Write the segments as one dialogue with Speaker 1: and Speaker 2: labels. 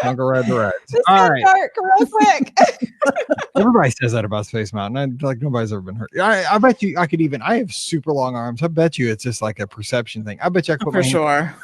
Speaker 1: Don't go ride the rides.
Speaker 2: This
Speaker 1: All
Speaker 2: got
Speaker 1: right.
Speaker 2: dark real quick.
Speaker 1: Everybody says that about Space Mountain. Like nobody's ever been hurt. I bet you I could even. I have super long arms. I bet you it's just like a perception thing. I bet you I could put
Speaker 3: For
Speaker 1: my hand.
Speaker 3: sure.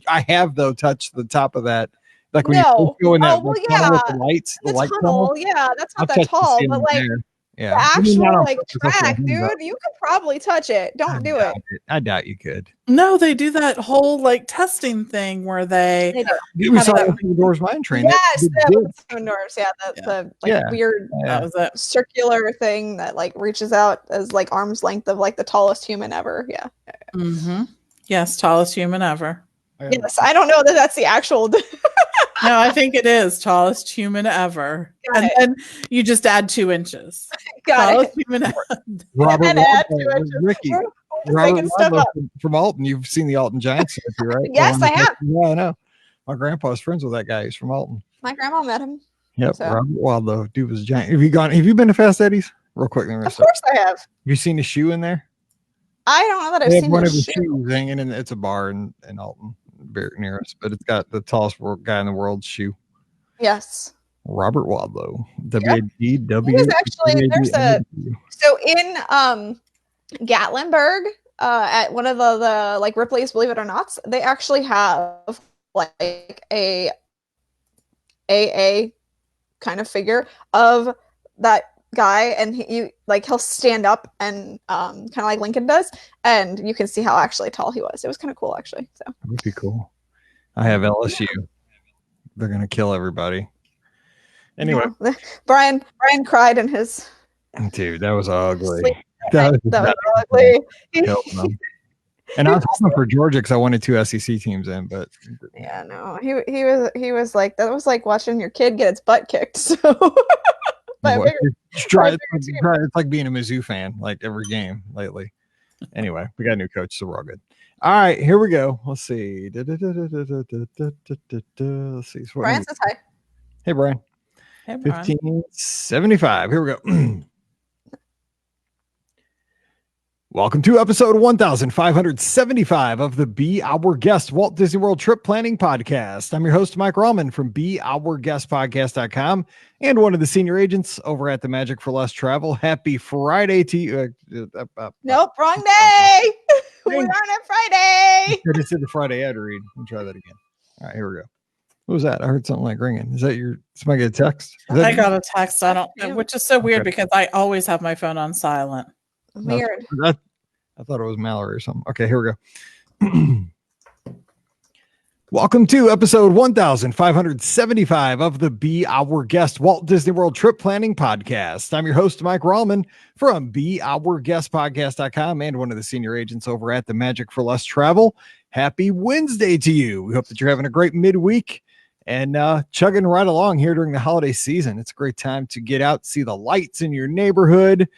Speaker 1: I have though touched the top of that. Like when
Speaker 2: No.
Speaker 1: you go in that
Speaker 2: well,
Speaker 1: tunnel with
Speaker 2: yeah.
Speaker 1: the lights, the
Speaker 2: The
Speaker 1: light
Speaker 2: tunnel, yeah, that's not
Speaker 1: I've
Speaker 2: that
Speaker 1: touched the
Speaker 2: tall,
Speaker 1: ceiling
Speaker 2: but like
Speaker 1: there. Yeah.
Speaker 2: the
Speaker 1: I mean, not
Speaker 2: actual
Speaker 1: on
Speaker 2: like
Speaker 1: purpose, that's what
Speaker 2: track,
Speaker 1: I'm
Speaker 2: dude,
Speaker 1: about.
Speaker 2: you could probably touch it. Don't do it.
Speaker 1: I doubt you could.
Speaker 3: No, they do that whole like testing thing where they
Speaker 1: We saw
Speaker 3: that-
Speaker 1: that in the Doors Mine Train.
Speaker 2: Yes,
Speaker 1: They
Speaker 2: the
Speaker 1: did.
Speaker 2: twin doors. Yeah, the like
Speaker 1: Yeah.
Speaker 2: weird
Speaker 1: Yeah.
Speaker 3: that was it.
Speaker 2: circular thing that like reaches out as like arm's length of like the tallest human ever. Yeah.
Speaker 3: Mm-hmm. Yes, tallest human ever.
Speaker 2: Yes, I don't know that that's the actual.
Speaker 3: No, I think it is tallest human ever.
Speaker 2: Got
Speaker 3: and
Speaker 2: it.
Speaker 3: then you just add 2 inches.
Speaker 2: Got
Speaker 3: Tallest
Speaker 2: it.
Speaker 3: human ever.
Speaker 1: Robert
Speaker 2: And add
Speaker 1: Wadlow,
Speaker 2: 2 inches.
Speaker 1: Ricky.
Speaker 2: We're
Speaker 1: Robert
Speaker 2: making stuff
Speaker 1: Wadlow
Speaker 2: up.
Speaker 1: from Alton. You've seen the Alton Giants, right?
Speaker 2: Yes, I have.
Speaker 1: Yeah, I know. My grandpa's friends with that guy. He's from Alton.
Speaker 2: My grandma met him.
Speaker 1: Yep,
Speaker 2: So.
Speaker 1: Robert Wadlow. Dude was a giant. Have you been to Fast Eddie's? Real quick.
Speaker 2: Of course I have.
Speaker 1: Have you seen a shoe in there?
Speaker 2: I don't know that I've
Speaker 1: They have
Speaker 2: seen
Speaker 1: one
Speaker 2: the
Speaker 1: of the
Speaker 2: shoe.
Speaker 1: shoes hanging in. It's a bar in Alton, very near us, but it's got the tallest guy in the world's shoe.
Speaker 2: Yes.
Speaker 1: Robert Wadlow.
Speaker 2: He was actually so in Gatlinburg at one of the like Ripley's Believe It or Not, they actually have like a AA kind of figure of that guy, and he'll stand up and kind of like Lincoln does, and you can see how actually tall he was. It was kind of cool actually. So
Speaker 1: that would be cool. I have LSU. They're gonna kill everybody. Anyway,
Speaker 2: Brian cried in his
Speaker 1: dude, that was ugly.
Speaker 2: sleep.
Speaker 1: That
Speaker 2: was ugly.
Speaker 1: And I was hoping for Georgia because I wanted 2 SEC teams in, but
Speaker 2: yeah, no, he was like, that was like watching your kid get its butt kicked. So
Speaker 1: it's like being a Mizzou fan, like every game lately. Anyway, we got a new coach, so we're all good. All right, here we go. Let's see. Let's see.
Speaker 2: Brian says hi.
Speaker 1: Hey, Brian.
Speaker 3: Hey, Brian.
Speaker 1: 1575. Here we go. Welcome to episode 1575 of the Be Our Guest Walt Disney World Trip Planning Podcast. I'm your host, Mike Rallman from BeOurGuestPodcast.com and one of the senior agents over at the Magic for Less Travel. Happy Friday to you.
Speaker 2: Nope, wrong day. We aren't at Friday.
Speaker 1: I just did the Friday ad read. Let me try that again. All right, here we go. What was that? I heard something like ringing. Is that somebody get a text?
Speaker 3: I got a text. Which is so weird because I always have my phone on silent.
Speaker 2: Weird.
Speaker 1: I thought it was Mallory or something. Okay, here we go. Welcome to episode 1575 of the Be Our Guest Walt Disney World Trip Planning Podcast. I'm your host, Mike Rallman from BeOurGuestPodcast.com and one of the senior agents over at the Magic for Less Travel. Happy Wednesday to you. We hope that you're having a great midweek and chugging right along here during the holiday season. It's a great time to get out, see the lights in your neighborhood,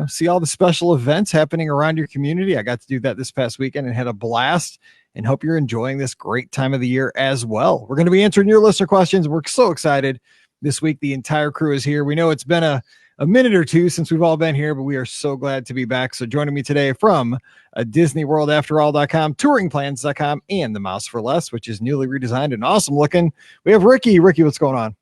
Speaker 1: see all the special events happening around your community. I got to do that this past weekend and had a blast, and hope you're enjoying this great time of the year as well. We're going to be answering your listener questions. We're so excited this week. The entire crew is here. We know it's been a minute or two since we've all been here, but we are so glad to be back. So joining me today from DisneyWorldAfterAll.com, TouringPlans.com, and the Mouse for Less, which is newly redesigned and awesome looking. We have Rikki. Rikki, what's going on?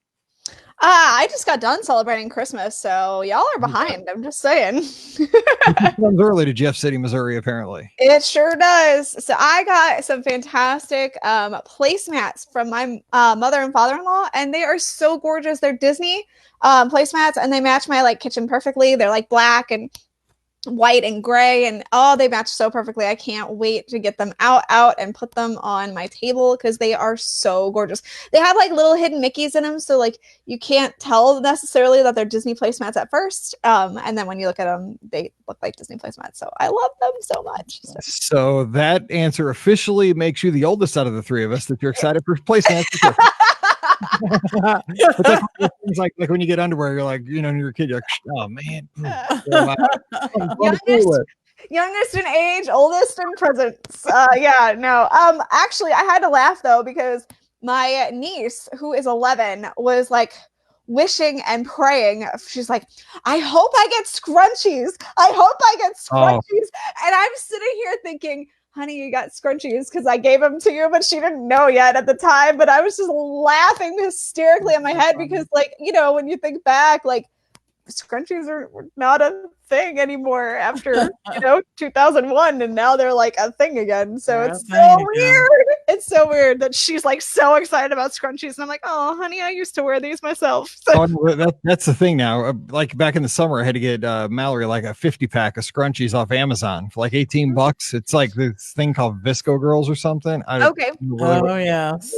Speaker 2: I just got done celebrating Christmas, so y'all are behind. I'm just saying.
Speaker 1: It comes early to Jeff City, Missouri, apparently.
Speaker 2: It sure does. So I got some fantastic placemats from my mother and father-in-law, and they are so gorgeous. They're Disney placemats, and they match my kitchen perfectly. They're black and white and gray, and they match so perfectly. I can't wait to get them out and put them on my table because they are so gorgeous. They have little hidden Mickeys in them, so you can't tell necessarily that they're Disney placemats at first, and then when you look at them, they look like Disney placemats. So I love them so much.
Speaker 1: So that answer officially makes you the oldest out of the three of us that you're excited for placemats. It's like when you get underwear, you're you're a kid, you're oh man.
Speaker 2: Youngest in age, oldest in presence. Actually I had to laugh though because my niece, who is 11, was wishing and praying. She's like, I hope I get scrunchies. And I'm sitting here thinking, honey, you got scrunchies because I gave them to you, but she didn't know yet at the time. But I was just laughing hysterically in my head because, like, you know, when you think back, like, scrunchies are not a thing anymore after 2001, and now they're like a thing again. So it's so weird. It's so weird that she's like so excited about scrunchies, and I'm like, oh honey, I used to wear these myself. So
Speaker 1: that's the thing now. Like back in the summer, I had to get Mallory like a 50-pack of scrunchies off Amazon for like $18. It's like this thing called Visco Girls or something.
Speaker 2: Okay.
Speaker 3: Oh yes.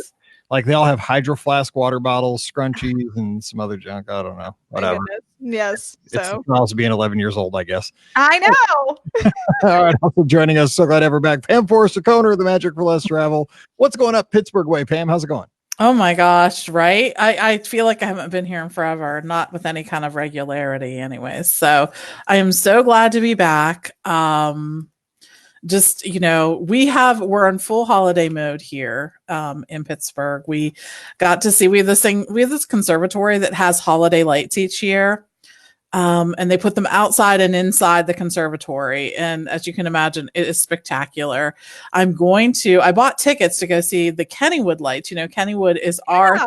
Speaker 1: Like they all have Hydro Flask water bottles, scrunchies, and some other junk. I don't know. Whatever.
Speaker 2: Yes.
Speaker 1: So it's also being 11 years old, I guess.
Speaker 2: I know.
Speaker 1: All right. Also joining us, so glad to have her back, Pam Forrester Kohner, the Magic for Less Travel. What's going up Pittsburgh way, Pam? How's it going?
Speaker 3: Oh my gosh, right? I feel like I haven't been here in forever, not with any kind of regularity anyways. So I am so glad to be back. Just, we're in full holiday mode here in Pittsburgh. We got to see, we have this conservatory that has holiday lights each year. And they put them outside and inside the conservatory. And as you can imagine, it is spectacular. I bought tickets to go see the Kennywood lights. Kennywood is our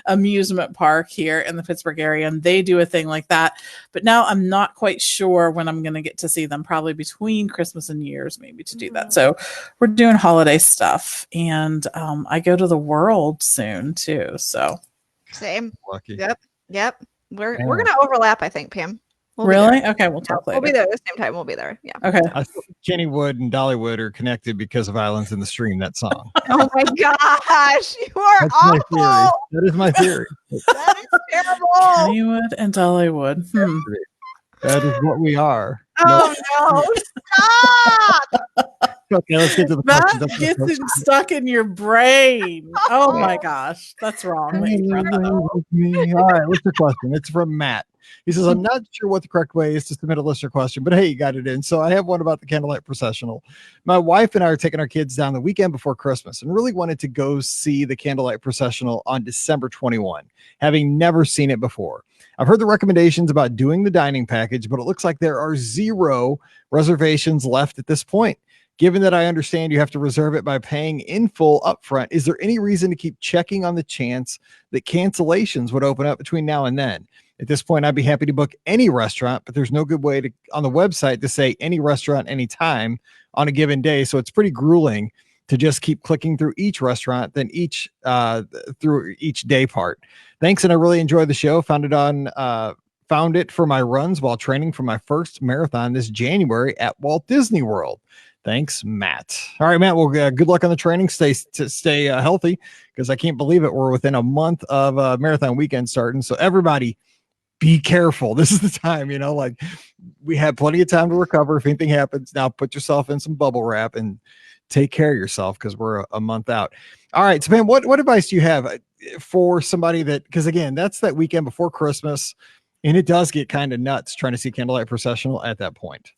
Speaker 3: amusement park here in the Pittsburgh area, and they do a thing like that. But now I'm not quite sure when I'm going to get to see them, probably between Christmas and New Year's, maybe to do that. So we're doing holiday stuff. And I go to the World soon too. So
Speaker 2: same.
Speaker 1: Lucky.
Speaker 2: Yep. We're going to overlap, I think, Pam.
Speaker 3: Really? Okay, we'll talk later.
Speaker 2: We'll be there at the same time. We'll be there. Yeah.
Speaker 3: Okay.
Speaker 1: I think Kennywood and Dollywood are connected because of Islands in the Stream, that song.
Speaker 2: Oh my gosh. You are
Speaker 1: That's
Speaker 2: awful.
Speaker 1: That is my theory.
Speaker 2: That is terrible.
Speaker 3: Kennywood and Dollywood.
Speaker 1: That is what we are.
Speaker 2: Oh no. Stop.
Speaker 1: Okay, let's get to the
Speaker 3: That
Speaker 1: questions.
Speaker 3: gets stuck in your brain. Oh my gosh. That's wrong.
Speaker 1: All right, what's the question? It's from Matt. He says, I'm not sure what the correct way is to submit a listener question, but hey, you got it in. So I have one about the Candlelight Processional. My wife and I are taking our kids down the weekend before Christmas and really wanted to go see the Candlelight Processional on December 21, having never seen it before. I've heard the recommendations about doing the dining package, but it looks like there are 0 reservations left at this point. Given that I understand you have to reserve it by paying in full upfront, is there any reason to keep checking on the chance that cancellations would open up between now and then? At this point, I'd be happy to book any restaurant, but there's no good way to on the website to say any restaurant anytime on a given day. So it's pretty grueling to just keep clicking through each restaurant, then through each day part. Thanks, and I really enjoyed the show. Found it for my runs while training for my first marathon this January at Walt Disney World. Thanks, Matt. All right, Matt. Well, good luck on the training. Stay healthy, because I can't believe it. We're within a month of marathon weekend starting. So everybody, be careful. This is the time. Like we have plenty of time to recover if anything happens. Now, put yourself in some bubble wrap and take care of yourself, because we're a month out. All right, so Pam, what advice do you have for somebody because again, that's that weekend before Christmas, and it does get kind of nuts trying to see Candlelight Processional at that point.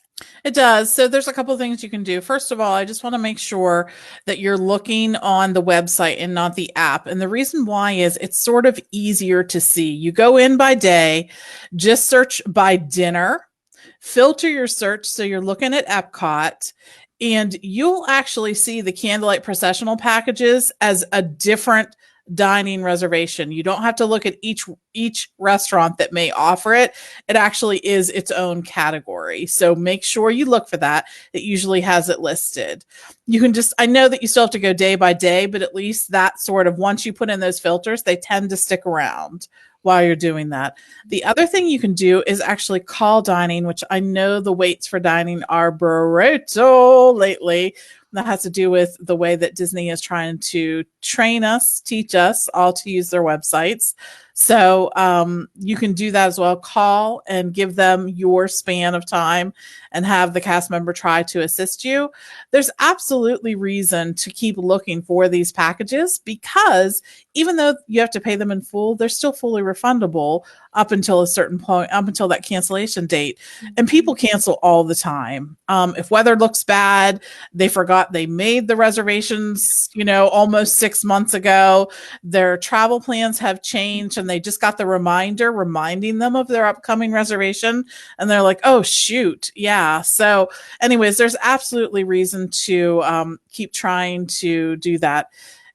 Speaker 3: It does. So there's a couple of things you can do. First of all, I just want to make sure that you're looking on the website and not the app. And the reason why is it's sort of easier to see. You go in by day, just search by dinner, filter your search so you're looking at Epcot, and you'll actually see the Candlelight Processional packages as a different dining reservation. You don't have to look at each restaurant that may offer it. It actually is its own category. So make sure you look for that. It usually has it listed. You can I know that you still have to go day by day, but at least that sort of, once you put in those filters, they tend to stick around while you're doing that. The other thing you can do is actually call dining, which I know the waits for dining are brutal lately. That has to do with the way that Disney is trying to teach us all to use their websites. So you can do that as well. Call and give them your span of time and have the cast member try to assist you. There's absolutely reason to keep looking for these packages, because even though you have to pay them in full, they're still fully refundable up until a certain point, up until that cancellation date. And people cancel all the time. If weather looks bad, they forgot they made the reservations, almost 6 months ago. Their travel plans have changed, and and they just got the reminder reminding them of their upcoming reservation. And they're like, oh, shoot. Yeah. So anyways, there's absolutely reason to keep trying to do that.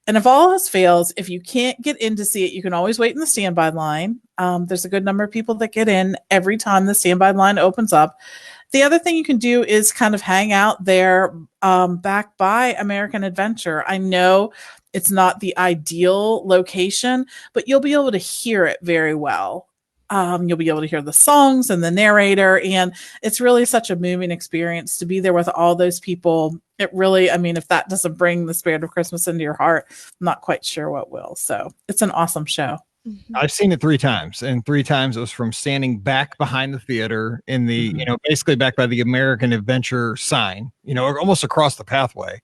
Speaker 3: And if all else fails, if you can't get in to see it, you can always wait in the standby line. There's a good number of people that get in every time the standby line opens up. The other thing you can do is kind of hang out there back by American Adventure. I know it's not the ideal location, but you'll be able to hear it very well. You'll be able to hear the songs and the narrator, and it's really such a moving experience to be there with all those people. It really, I mean, if that doesn't bring the spirit of Christmas into your heart, I'm not quite sure what will. So it's an awesome show.
Speaker 1: I've seen it 3 times, and 3 times it was from standing back behind the theater in the, basically back by the American Adventure sign, almost across the pathway.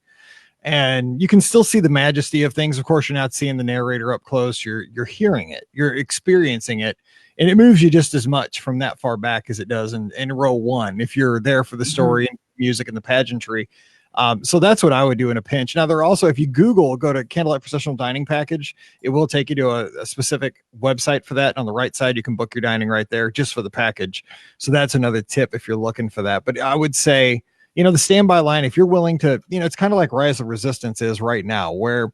Speaker 1: And you can still see the majesty of things. Of course, you're not seeing the narrator up close. You're hearing it, you're experiencing it, and it moves you just as much from that far back as it does in row 1 if you're there for the story and music and the pageantry. So that's what I would do in a pinch. Now, there are also, if you go to Candlelight Processional Dining Package, it will take you to a specific website for that. On the right side, you can book your dining right there just for the package. So that's another tip if you're looking for that. But I would say, the standby line, if you're willing to, it's kind of like Rise of Resistance is right now, where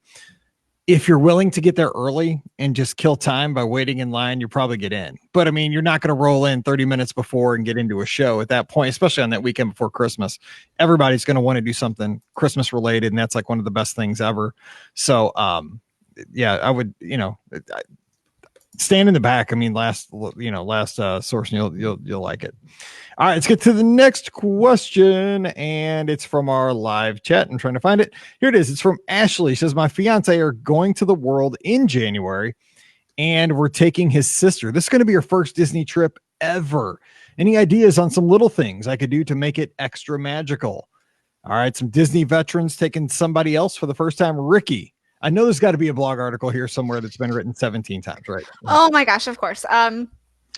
Speaker 1: if you're willing to get there early and just kill time by waiting in line, you probably get in. But I mean, you're not going to roll in 30 minutes before and get into a show at that point, especially on that weekend before Christmas. Everybody's going to want to do something Christmas related, and that's like one of the best things ever. So, yeah, I would, stand in the back. I mean, last source, and you'll like it. All right, let's get to the next question, and it's from our live chat. I'm trying to find it. Here it is. It's from Ashley. She says, my fiance are going to the world in January, and we're taking his sister. This is going to be her first Disney trip ever. Any ideas on some little things I could do to make it extra magical? All right, some Disney veterans taking somebody else for the first time. Rikki, I know there's got to be a blog article here somewhere that's been written 17 times, right?
Speaker 2: Oh my gosh, of course.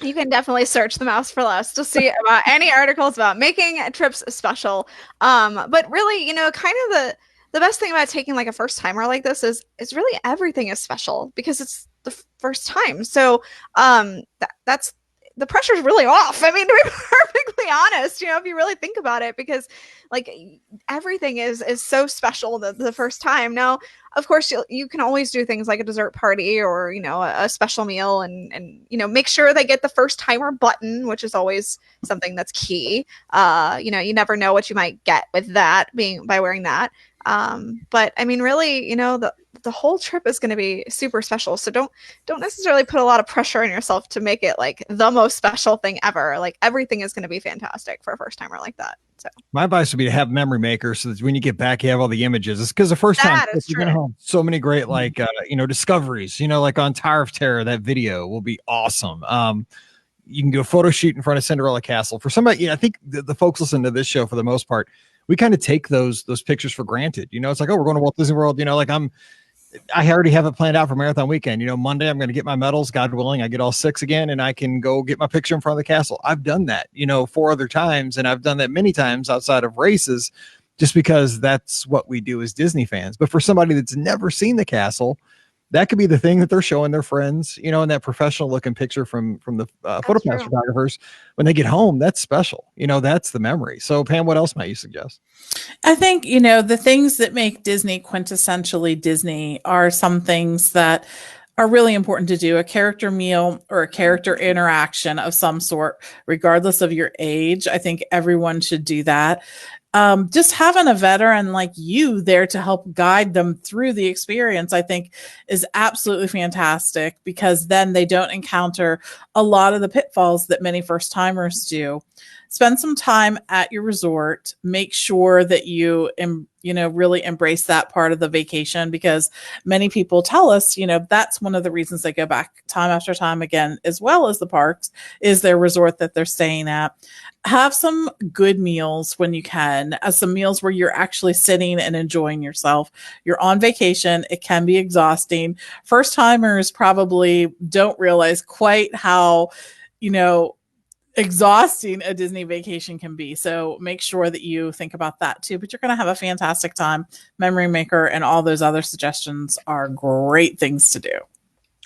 Speaker 2: You can definitely search the mouse for less to see about any articles about making trips special. But really, kind of the best thing about taking like a first timer like this is really everything is special because it's the first time. So that's the pressure's really off. I mean, to be perfectly honest, if you really think about it, because like everything is so special the first time. Now, of course, you can always do things like a dessert party or, a special meal and make sure they get the first timer button, which is always something that's key. You never know what you might get with that by wearing that. But I mean, really, the whole trip is going to be super special. So don't necessarily put a lot of pressure on yourself to make it like the most special thing ever. Like everything is going to be fantastic for a first timer like that. So my
Speaker 1: advice would be to have memory makers so that when you get back, you have all the images. It's because the first time you're going to have so many great, like, discoveries, like on Tower of Terror, that video will be awesome. You can do a photo shoot in front of Cinderella Castle for somebody. I think the folks listening to this show for the most part, we kind of take those pictures for granted. It's like, oh, we're going to Walt Disney World. I already have it planned out for marathon weekend. Monday I'm going to get my medals, God willing. I get all 6 again, and I can go get my picture in front of the castle. I've done that, 4 other times, and I've done that many times outside of races, just because that's what we do as Disney fans. But for somebody that's never seen the castle, that could be the thing that they're showing their friends, in that professional looking picture from the photopass photographers when they get home. That's special. That's the memory. So Pam, what else might you suggest?
Speaker 3: I think, the things that make Disney quintessentially Disney are some things that are really important to do. A character meal or a character interaction of some sort, regardless of your age. I think everyone should do that. Just having a veteran like you there to help guide them through the experience, I think is absolutely fantastic, because then they don't encounter a lot of the pitfalls that many first timers do. Spend some time at your resort. Make sure that you really embrace that part of the vacation, because many people tell us, that's one of the reasons they go back time after time again, as well as the parks, is their resort that they're staying at. Have some good meals when you can, some meals where you're actually sitting and enjoying yourself. You're on vacation. It can be exhausting. First timers probably don't realize quite how, exhausting a Disney vacation can be. So make sure that you think about that too, but you're going to have a fantastic time. Memory Maker and all those other suggestions are great things to do.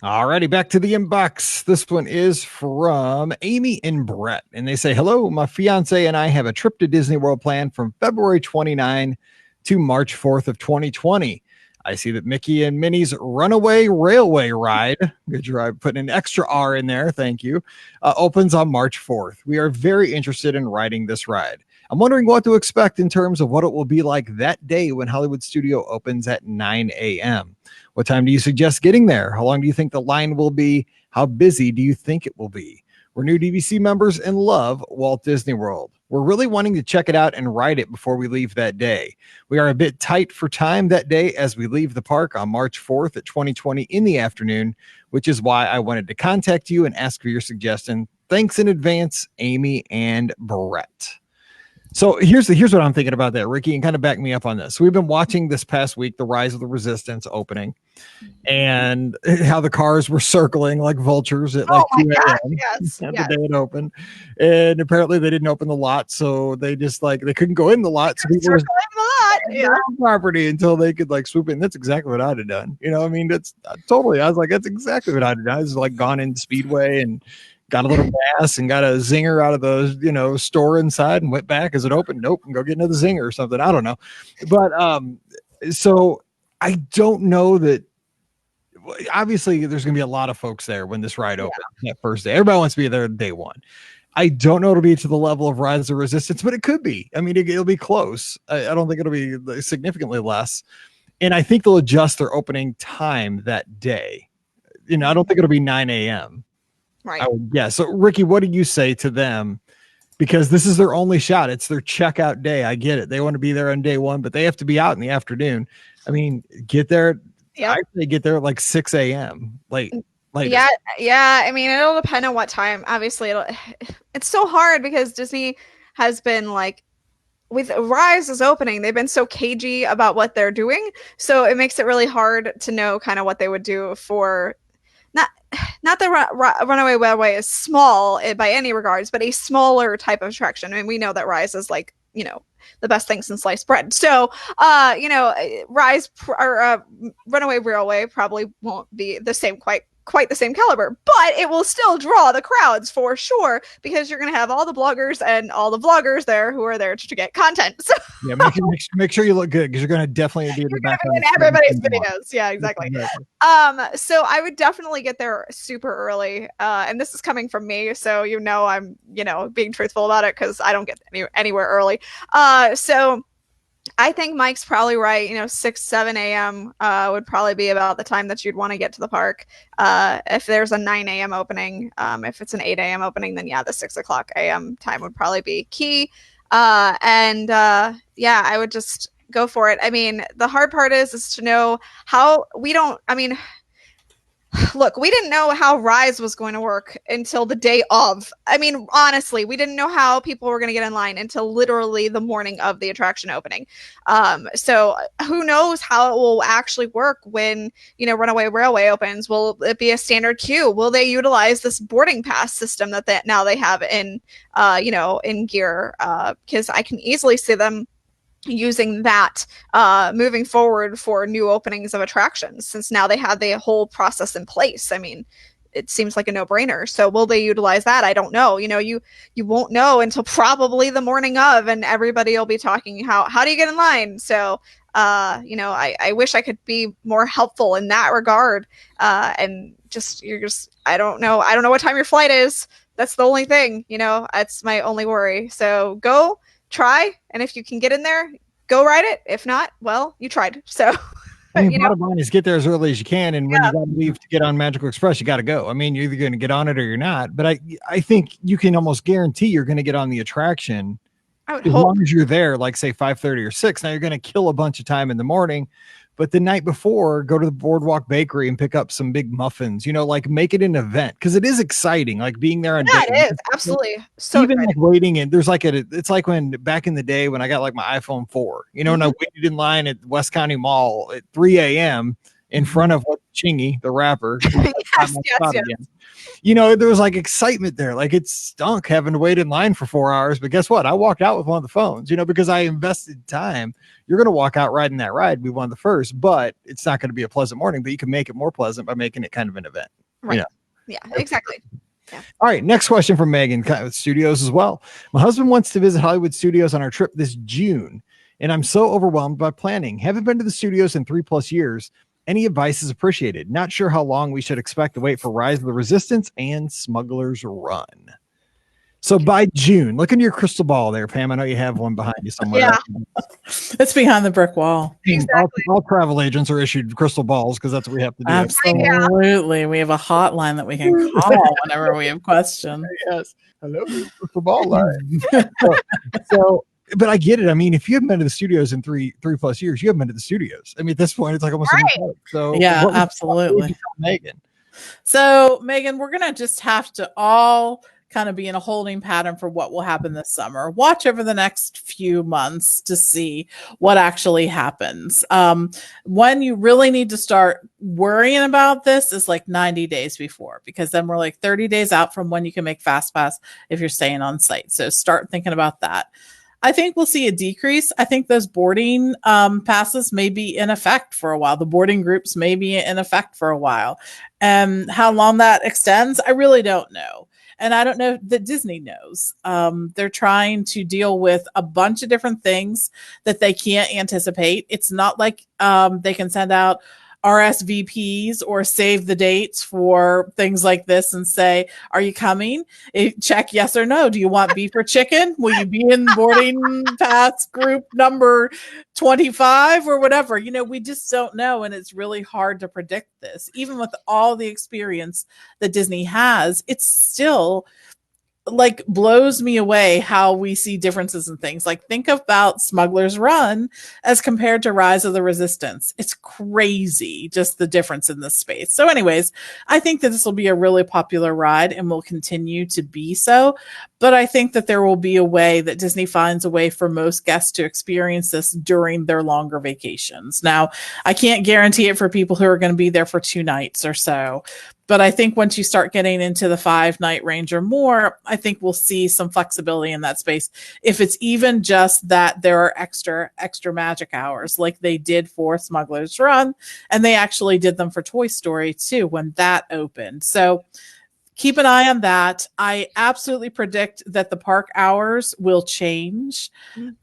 Speaker 1: Alrighty, back to the inbox. This one is from Amy and Brett, and they say, "Hello, my fiance and I have a trip to Disney World planned from February 29 to March 4th of 2020. I see that Mickey and Minnie's Runaway Railway ride, good job putting an extra R in there, thank you, opens on March 4th. We are very interested in riding this ride. I'm wondering what to expect in terms of what it will be like that day when Hollywood Studio opens at 9 a.m. What time do you suggest getting there? How long do you think the line will be? How busy do you think it will be? We're new DVC members and love Walt Disney World. We're really wanting to check it out and ride it before we leave that day. We are a bit tight for time that day as we leave the park on March 4th at 2020 in the afternoon, which is why I wanted to contact you and ask for your suggestion. Thanks in advance, Amy and Brett." So here's what I'm thinking about that, Ricky, and kind of back me up on this. We've been watching this past week, the Rise of the Resistance opening, and how the cars were circling like vultures at like 2 a.m.
Speaker 2: Yes,
Speaker 1: at the day it opened. And apparently they didn't open the lot, so they just like they couldn't go in the lot. So people were on property until they could like swoop in. That's exactly what I'd have done. You know, I mean, that's totally. I was like, that's exactly what I'd have done. I was like gone in Speedway and got a little gas and got a zinger out of the store inside and went back as it opened. Nope, and go get another zinger or something. I don't know, but so I don't know that. Obviously, there's going to be a lot of folks there when this ride opens that first day. Everybody wants to be there day one. I don't know it'll be to the level of Rise of Resistance, but it could be. I mean, it'll be close. I don't think it'll be significantly less, and I think they'll adjust their opening time that day. I don't think it'll be 9 a.m.
Speaker 2: Right.
Speaker 1: Yeah. So, Ricky, what do you say to them? Because this is their only shot. It's their checkout day. I get it. They want to be there on day one, but they have to be out in the afternoon. I mean, get there.
Speaker 2: Yep.
Speaker 1: I say get there at like 6 a.m.
Speaker 2: Yeah. I mean, it'll depend on what time. Obviously, it's so hard because Disney has been like, with Rise is opening, they've been so cagey about what they're doing. So it makes it really hard to know kind of what they would do for not the Runaway Railway is small by any regards, but a smaller type of attraction. I mean, we know that Rise is like, the best thing since sliced bread. So, Rise or Runaway Railway probably won't be the same, quite the same caliber, but it will still draw the crowds for sure, because you're going to have all the bloggers and all the vloggers there who are there to get content. So
Speaker 1: yeah, make sure you look good, because you're going to definitely be in the back
Speaker 2: in everybody's videos. Yeah, exactly. So I would definitely get there super early, and this is coming from me, so I'm being truthful about it, because I don't get anywhere early. So I think Mike's probably right. 6, 7 a.m. Would probably be about the time that you'd want to get to the park. If there's a 9 a.m. opening, if it's an 8 a.m. opening, then yeah, the 6 o'clock a.m. time would probably be key. I would just go for it. I mean, the hard part is to know how look, we didn't know how Rise was going to work until the day of. I mean, honestly, we didn't know how people were going to get in line until literally the morning of the attraction opening. So who knows how it will actually work when, Runaway Railway opens? Will it be a standard queue? Will they utilize this boarding pass system that now they have in gear? Because I can easily see them using that moving forward for new openings of attractions, since now they have the whole process in place. I mean, it seems like a no-brainer. So will they utilize that? I don't know. You won't know until probably the morning of, and everybody will be talking how do you get in line? So I wish I could be more helpful in that regard. And I don't know what time your flight is. That's the only thing. That's my only worry. So go try, and if you can get in there, go ride it. If not, well, you tried. So
Speaker 1: bottom line is get there as early as you can, and when you got to leave to get on Magical Express, you got to go. I mean, you're either going to get on it or you're not, but I think you can almost guarantee you're going to get on the attraction as long as you're there, like say 5:30 or 6. Now you're going to kill a bunch of time in the morning, but the night before, go to the Boardwalk Bakery and pick up some big muffins, make it an event, because it is exciting, like being there on day.
Speaker 2: It is absolutely so
Speaker 1: even like waiting in. There's like it's like when back in the day when I got like my iPhone 4, and I waited in line at West County Mall at 3 a.m. in front of what Chingy, the rapper.
Speaker 2: Yes, yes.
Speaker 1: You know, there was like excitement there. Like it stunk having to wait in line for 4 hours. But guess what? I walked out with one of the phones, you know, because I invested time. You're going to walk out riding that ride. We won the first, but it's not going to be a pleasant morning, but you can make it more pleasant by making it kind of an event.
Speaker 2: Right.
Speaker 1: You know?
Speaker 2: Yeah, exactly. Yeah.
Speaker 1: All right. Next question from Megan, kind of studios as well. My husband wants to visit Hollywood Studios on our trip this June, and I'm so overwhelmed by planning. Haven't been to the studios in 3+ years. Any advice is appreciated. Not sure how long we should expect to wait for Rise of the Resistance and Smuggler's Run. So by June, look into your crystal ball there, Pam. I know you have one behind you somewhere.
Speaker 2: Yeah.
Speaker 3: It's behind the brick wall.
Speaker 2: Exactly.
Speaker 1: All travel agents are issued crystal balls because that's what we have to do.
Speaker 3: Absolutely. We have a hotline that we can call whenever we have questions.
Speaker 1: Yes. Hello, crystal ball line. so, but I get it. I mean, if you haven't been to the studios in 3+ years, you haven't been to the studios. I mean, at this point, it's like almost a new product. So
Speaker 3: yeah, absolutely.
Speaker 1: Megan.
Speaker 3: So Megan, we're gonna just have to all kind of be in a holding pattern for what will happen this summer. Watch over the next few months to see what actually happens. When you really need to start worrying about this is like 90 days before, because then we're like 30 days out from when you can make Fast Pass if you're staying on site. So start thinking about that. I think we'll see a decrease. I think those boarding passes may be in effect for a while. The boarding groups may be in effect for a while. And how long that extends, I really don't know. And I don't know that Disney knows. They're trying to deal with a bunch of different things that they can't anticipate. It's not like they can send out RSVPs or save the dates for things like this and say, are you coming? Check yes or no. Do you want beef or chicken? Will you be in boarding pass group number 25 or whatever? You know, we just don't know. And it's really hard to predict this. Even with all the experience that Disney has, it's still like blows me away how we see differences in things. Like think about Smuggler's Run as compared to Rise of the Resistance. It's crazy just the difference in this space. So anyways, I think that this will be a really popular ride and will continue to be so. But I think that there will be a way that Disney finds a way for most guests to experience this during their longer vacations. Now, I can't guarantee it for people who are going to be there for 2 nights or so. But I think once you start getting into the 5-night range or more, I think we'll see some flexibility in that space. If it's even just that there are extra magic hours like they did for Smuggler's Run, and they actually did them for Toy Story too when that opened. So keep an eye on that. I absolutely predict that the park hours will change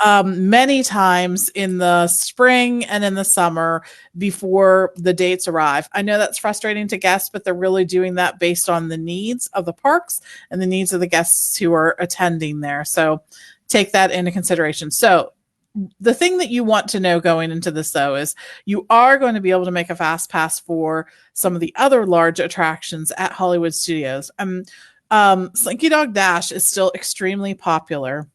Speaker 3: many times in the spring and in the summer before the dates arrive. I know that's frustrating to guests, but they're really doing that based on the needs of the parks and the needs of the guests who are attending there. So take that into consideration. So the thing that you want to know going into this, though, is you are going to be able to make a Fast Pass for some of the other large attractions at Hollywood Studios. Slinky Dog Dash is still extremely popular.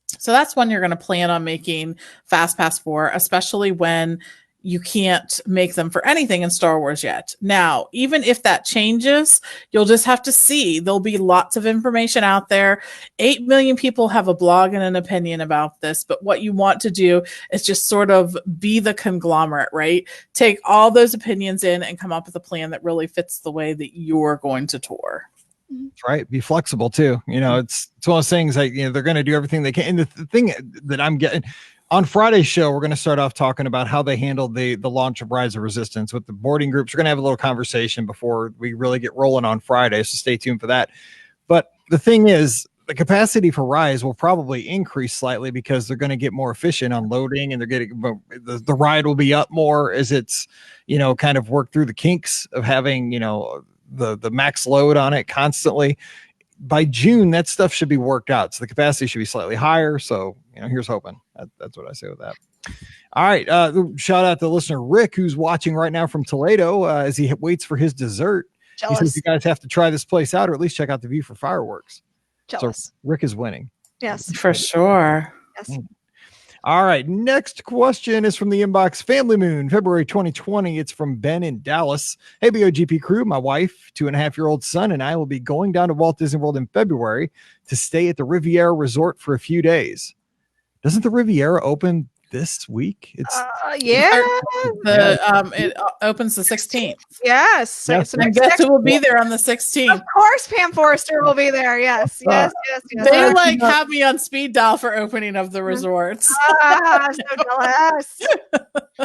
Speaker 3: So that's one you're going to plan on making Fast Pass for, especially when you can't make them for anything in Star Wars yet. Now, even if that changes, you'll just have to see. There'll be lots of information out there. 8 million people have a blog and an opinion about this, but what you want to do is just sort of be the conglomerate, right? Take all those opinions in and come up with a plan that really fits the way that you're going to tour.
Speaker 1: That's right. Be flexible too. You know, it's one of those things that, you know, they're going to do everything they can. And the thing that I'm getting on Friday's show, we're going to start off talking about how they handled the launch of Rise of Resistance with the boarding groups. We're going to have a little conversation before we really get rolling on Friday. So stay tuned for that. But the thing is, the capacity for Rise will probably increase slightly because they're going to get more efficient on loading, and they're getting the ride will be up more as it's, you know, kind of work through the kinks of having, you know, the max load on it constantly. By June, that stuff should be worked out. So the capacity should be slightly higher. So, you know, here's hoping. That's what I say with that. All right. Shout out to listener Rick, who's watching right now from Toledo as he waits for his dessert.
Speaker 2: Jealous.
Speaker 1: He says you guys have to try this place out, or at least check out the view for fireworks.
Speaker 2: Jealous.
Speaker 1: So Rick is winning.
Speaker 2: Yes.
Speaker 3: For sure.
Speaker 2: Yes.
Speaker 1: All right. Next question is from the inbox Family Moon, February 2020. It's from Ben in Dallas. Hey, BOGP crew, my wife, 2.5-year-old son, and I will be going down to Walt Disney World in February to stay at the Riviera Resort for a few days. Doesn't the Riviera open this week. It's
Speaker 2: yeah.
Speaker 3: It opens the 16th.
Speaker 2: Yes. So,
Speaker 1: Yes.
Speaker 3: And guess who will be there on the 16th?
Speaker 2: Of course, Pam Forrester will be there. Yes.
Speaker 3: They like have me on speed dial for opening of the resorts.
Speaker 2: I'm so jealous.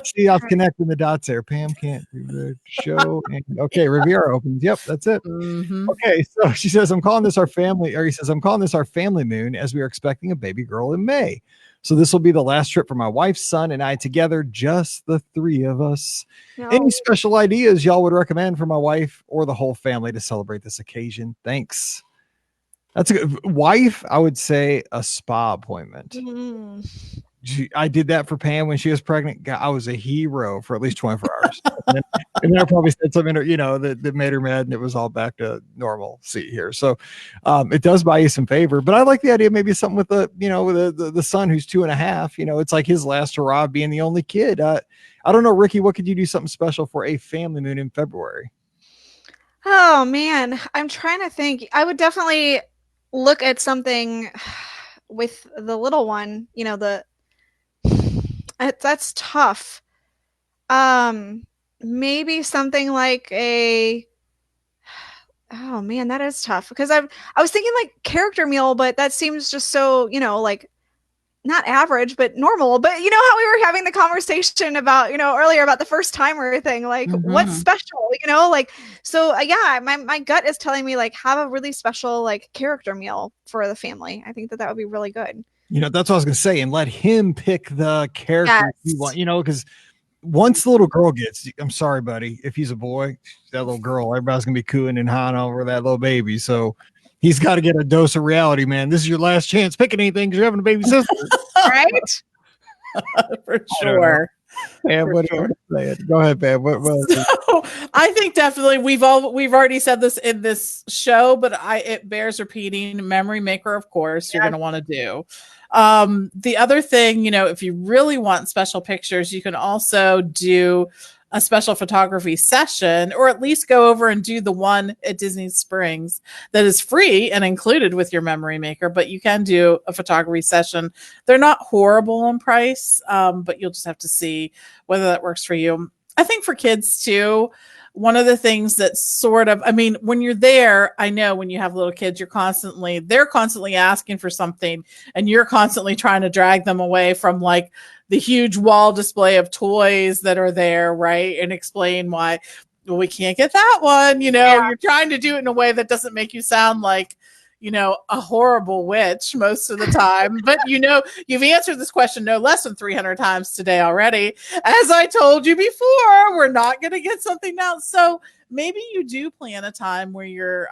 Speaker 1: See, I was connecting the dots there. Pam can't do the show. And, okay, Riviera opens. Yep, that's it.
Speaker 3: Mhm.
Speaker 1: Okay, so she says, I'm calling this our family, or he says, I'm calling this our family moon as we are expecting a baby girl in May. So this will be the last trip for my wife, son, and I together, just the three of us.
Speaker 2: No.
Speaker 1: Any special ideas y'all would recommend for my wife or the whole family to celebrate this occasion? Thanks. That's a good wife. I would say a spa appointment.
Speaker 2: Mm.
Speaker 1: I did that for Pam when she was pregnant. God, I was a hero for at least 24 hours. and then I probably said something, that made her mad, and it was all back to normal. See here. So it does buy you some favor, but I like the idea. Maybe something with the son who's 2.5, it's like his last hurrah being the only kid. I don't know, Rikki, what could you do something special for a family moon in February?
Speaker 2: Oh man, I'm trying to think. I would definitely look at something with the little one, that's tough. Maybe something like oh man, that is tough because I was thinking like character meal, but that seems just so, like not average, but normal. But you know how we were having the conversation about, earlier about the first timer thing, like what's special, so yeah, my gut is telling me like have a really special like character meal for the family. I think that would be really good.
Speaker 1: That's what I was going to say, and let him pick the character you
Speaker 2: Yes.
Speaker 1: want, because once the little girl gets, I'm sorry, buddy, if he's a boy, that little girl, everybody's going to be cooing and hawing over that little baby. So he's got to get a dose of reality, man. This is your last chance picking anything because you're having a baby sister.
Speaker 2: Right?
Speaker 3: For sure.
Speaker 1: Pam, what are you saying? Go ahead, Pam.
Speaker 3: So, I think definitely we've already said this in this show, but it bears repeating. Memory maker, of course, you're going to want to do. The other thing, if you really want special pictures, you can also do a special photography session, or at least go over and do the one at Disney Springs that is free and included with your memory maker, but you can do a photography session. They're not horrible in price, but you'll just have to see whether that works for you. I think for kids too, one of the things that when you're there, I know when you have little kids, they're constantly asking for something, and you're constantly trying to drag them away from like the huge wall display of toys that are there, right? And explain why, well, we can't get that one. You're trying to do it in a way that doesn't make you sound like, a horrible witch most of the time. But you've answered this question no less than 300 times today already. As I told you before, we're not going to get something else. So maybe you do plan a time where you're,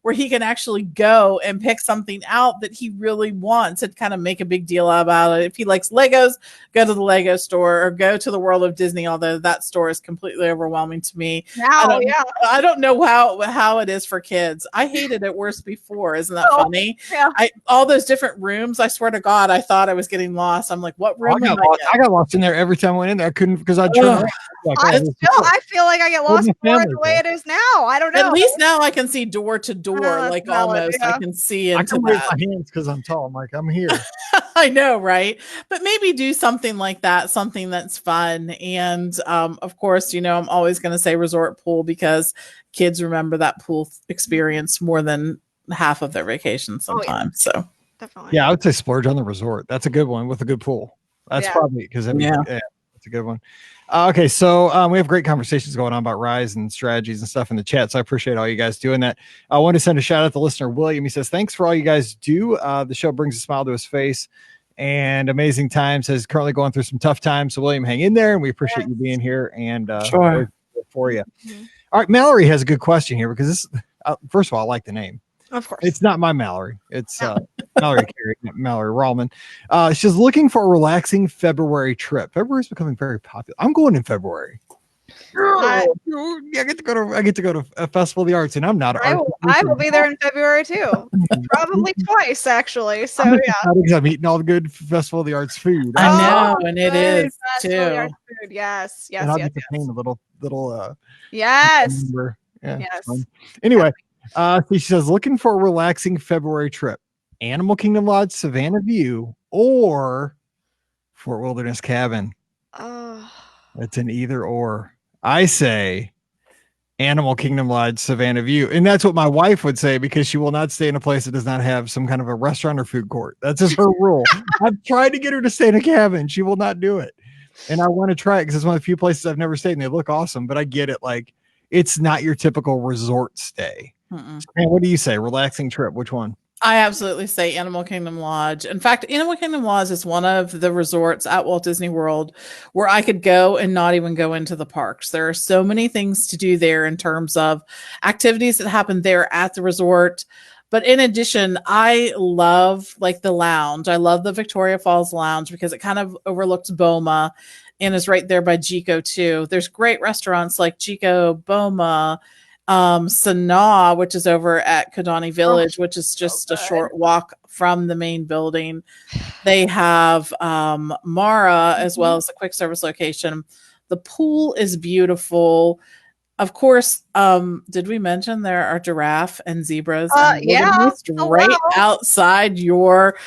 Speaker 3: where he can actually go and pick something out that he really wants and kind of make a big deal about it. If he likes Legos, go to the Lego store or go to the World of Disney, although that store is completely overwhelming to me. I don't know how it is for kids. I hated it worse before. Isn't that funny?
Speaker 2: Yeah.
Speaker 3: All those different rooms, I swear to God, I thought I was getting lost. I'm like, what room am I in?
Speaker 1: I got lost in there every time I went in there. I couldn't because I turned around.
Speaker 2: I feel like I get lost more the way it is now. I don't know.
Speaker 3: At least now I can see door to door, like almost. Yeah. I can see into
Speaker 1: I can raise my hands because I'm tall. I'm like, I'm here.
Speaker 3: I know, right? But maybe do something like that, something that's fun. And of course, I'm always going to say resort pool because kids remember that pool experience more than half of their vacation sometimes. So
Speaker 2: definitely.
Speaker 1: Yeah, I would say splurge on the resort. That's a good one with a good pool. That's probably because that's a good one. Okay, so we have great conversations going on about Rise and strategies and stuff in the chat. So I appreciate all you guys doing that. I want to send a shout out to listener William. He says, thanks for all you guys do. The show brings a smile to his face, and Amazing Times is currently going through some tough times. So William, hang in there, and we appreciate you being here and
Speaker 3: sure.
Speaker 1: for you. Mm-hmm. All right, Mallory has a good question here because this, first of all, I like the name.
Speaker 2: Of course.
Speaker 1: It's not my Mallory. It's Mallory Carey, Mallory Rallman. She's looking for a relaxing February trip. February is becoming very popular. I'm going in February. I get to go to a Festival of the Arts, and I'm not.
Speaker 2: I will be there in February too, probably twice actually. So
Speaker 1: I'm eating all the good Festival of the Arts food.
Speaker 3: I know, and it is too.
Speaker 2: Food. Yes.
Speaker 1: And I'll get to paint a little.
Speaker 2: Yes.
Speaker 1: Yes. Anyway. She says, looking for a relaxing February trip, Animal Kingdom Lodge, Savannah View, or Fort Wilderness Cabin.
Speaker 2: Oh.
Speaker 1: It's an either or. I say Animal Kingdom Lodge, Savannah View. And that's what my wife would say because she will not stay in a place that does not have some kind of a restaurant or food court. That's just her rule. I've tried to get her to stay in a cabin. She will not do it. And I want to try it because it's one of the few places I've never stayed and they look awesome. But I get it. Like, it's not your typical resort stay. And what do you say? Relaxing trip? Which one?
Speaker 3: I absolutely say Animal Kingdom Lodge. In fact, Animal Kingdom Lodge is one of the resorts at Walt Disney World where I could go and not even go into the parks. There are so many things to do there in terms of activities that happen there at the resort. But in addition, I love like the lounge. I love the Victoria Falls Lounge because it kind of overlooks Boma and is right there by Jico too. There's great restaurants like Jico, Boma, Sanaa, which is over at Kidani Village, which is just a short walk from the main building. They have Mara as well as a quick service location. The pool is beautiful. Of course, did we mention there are giraffe and zebras and right outside your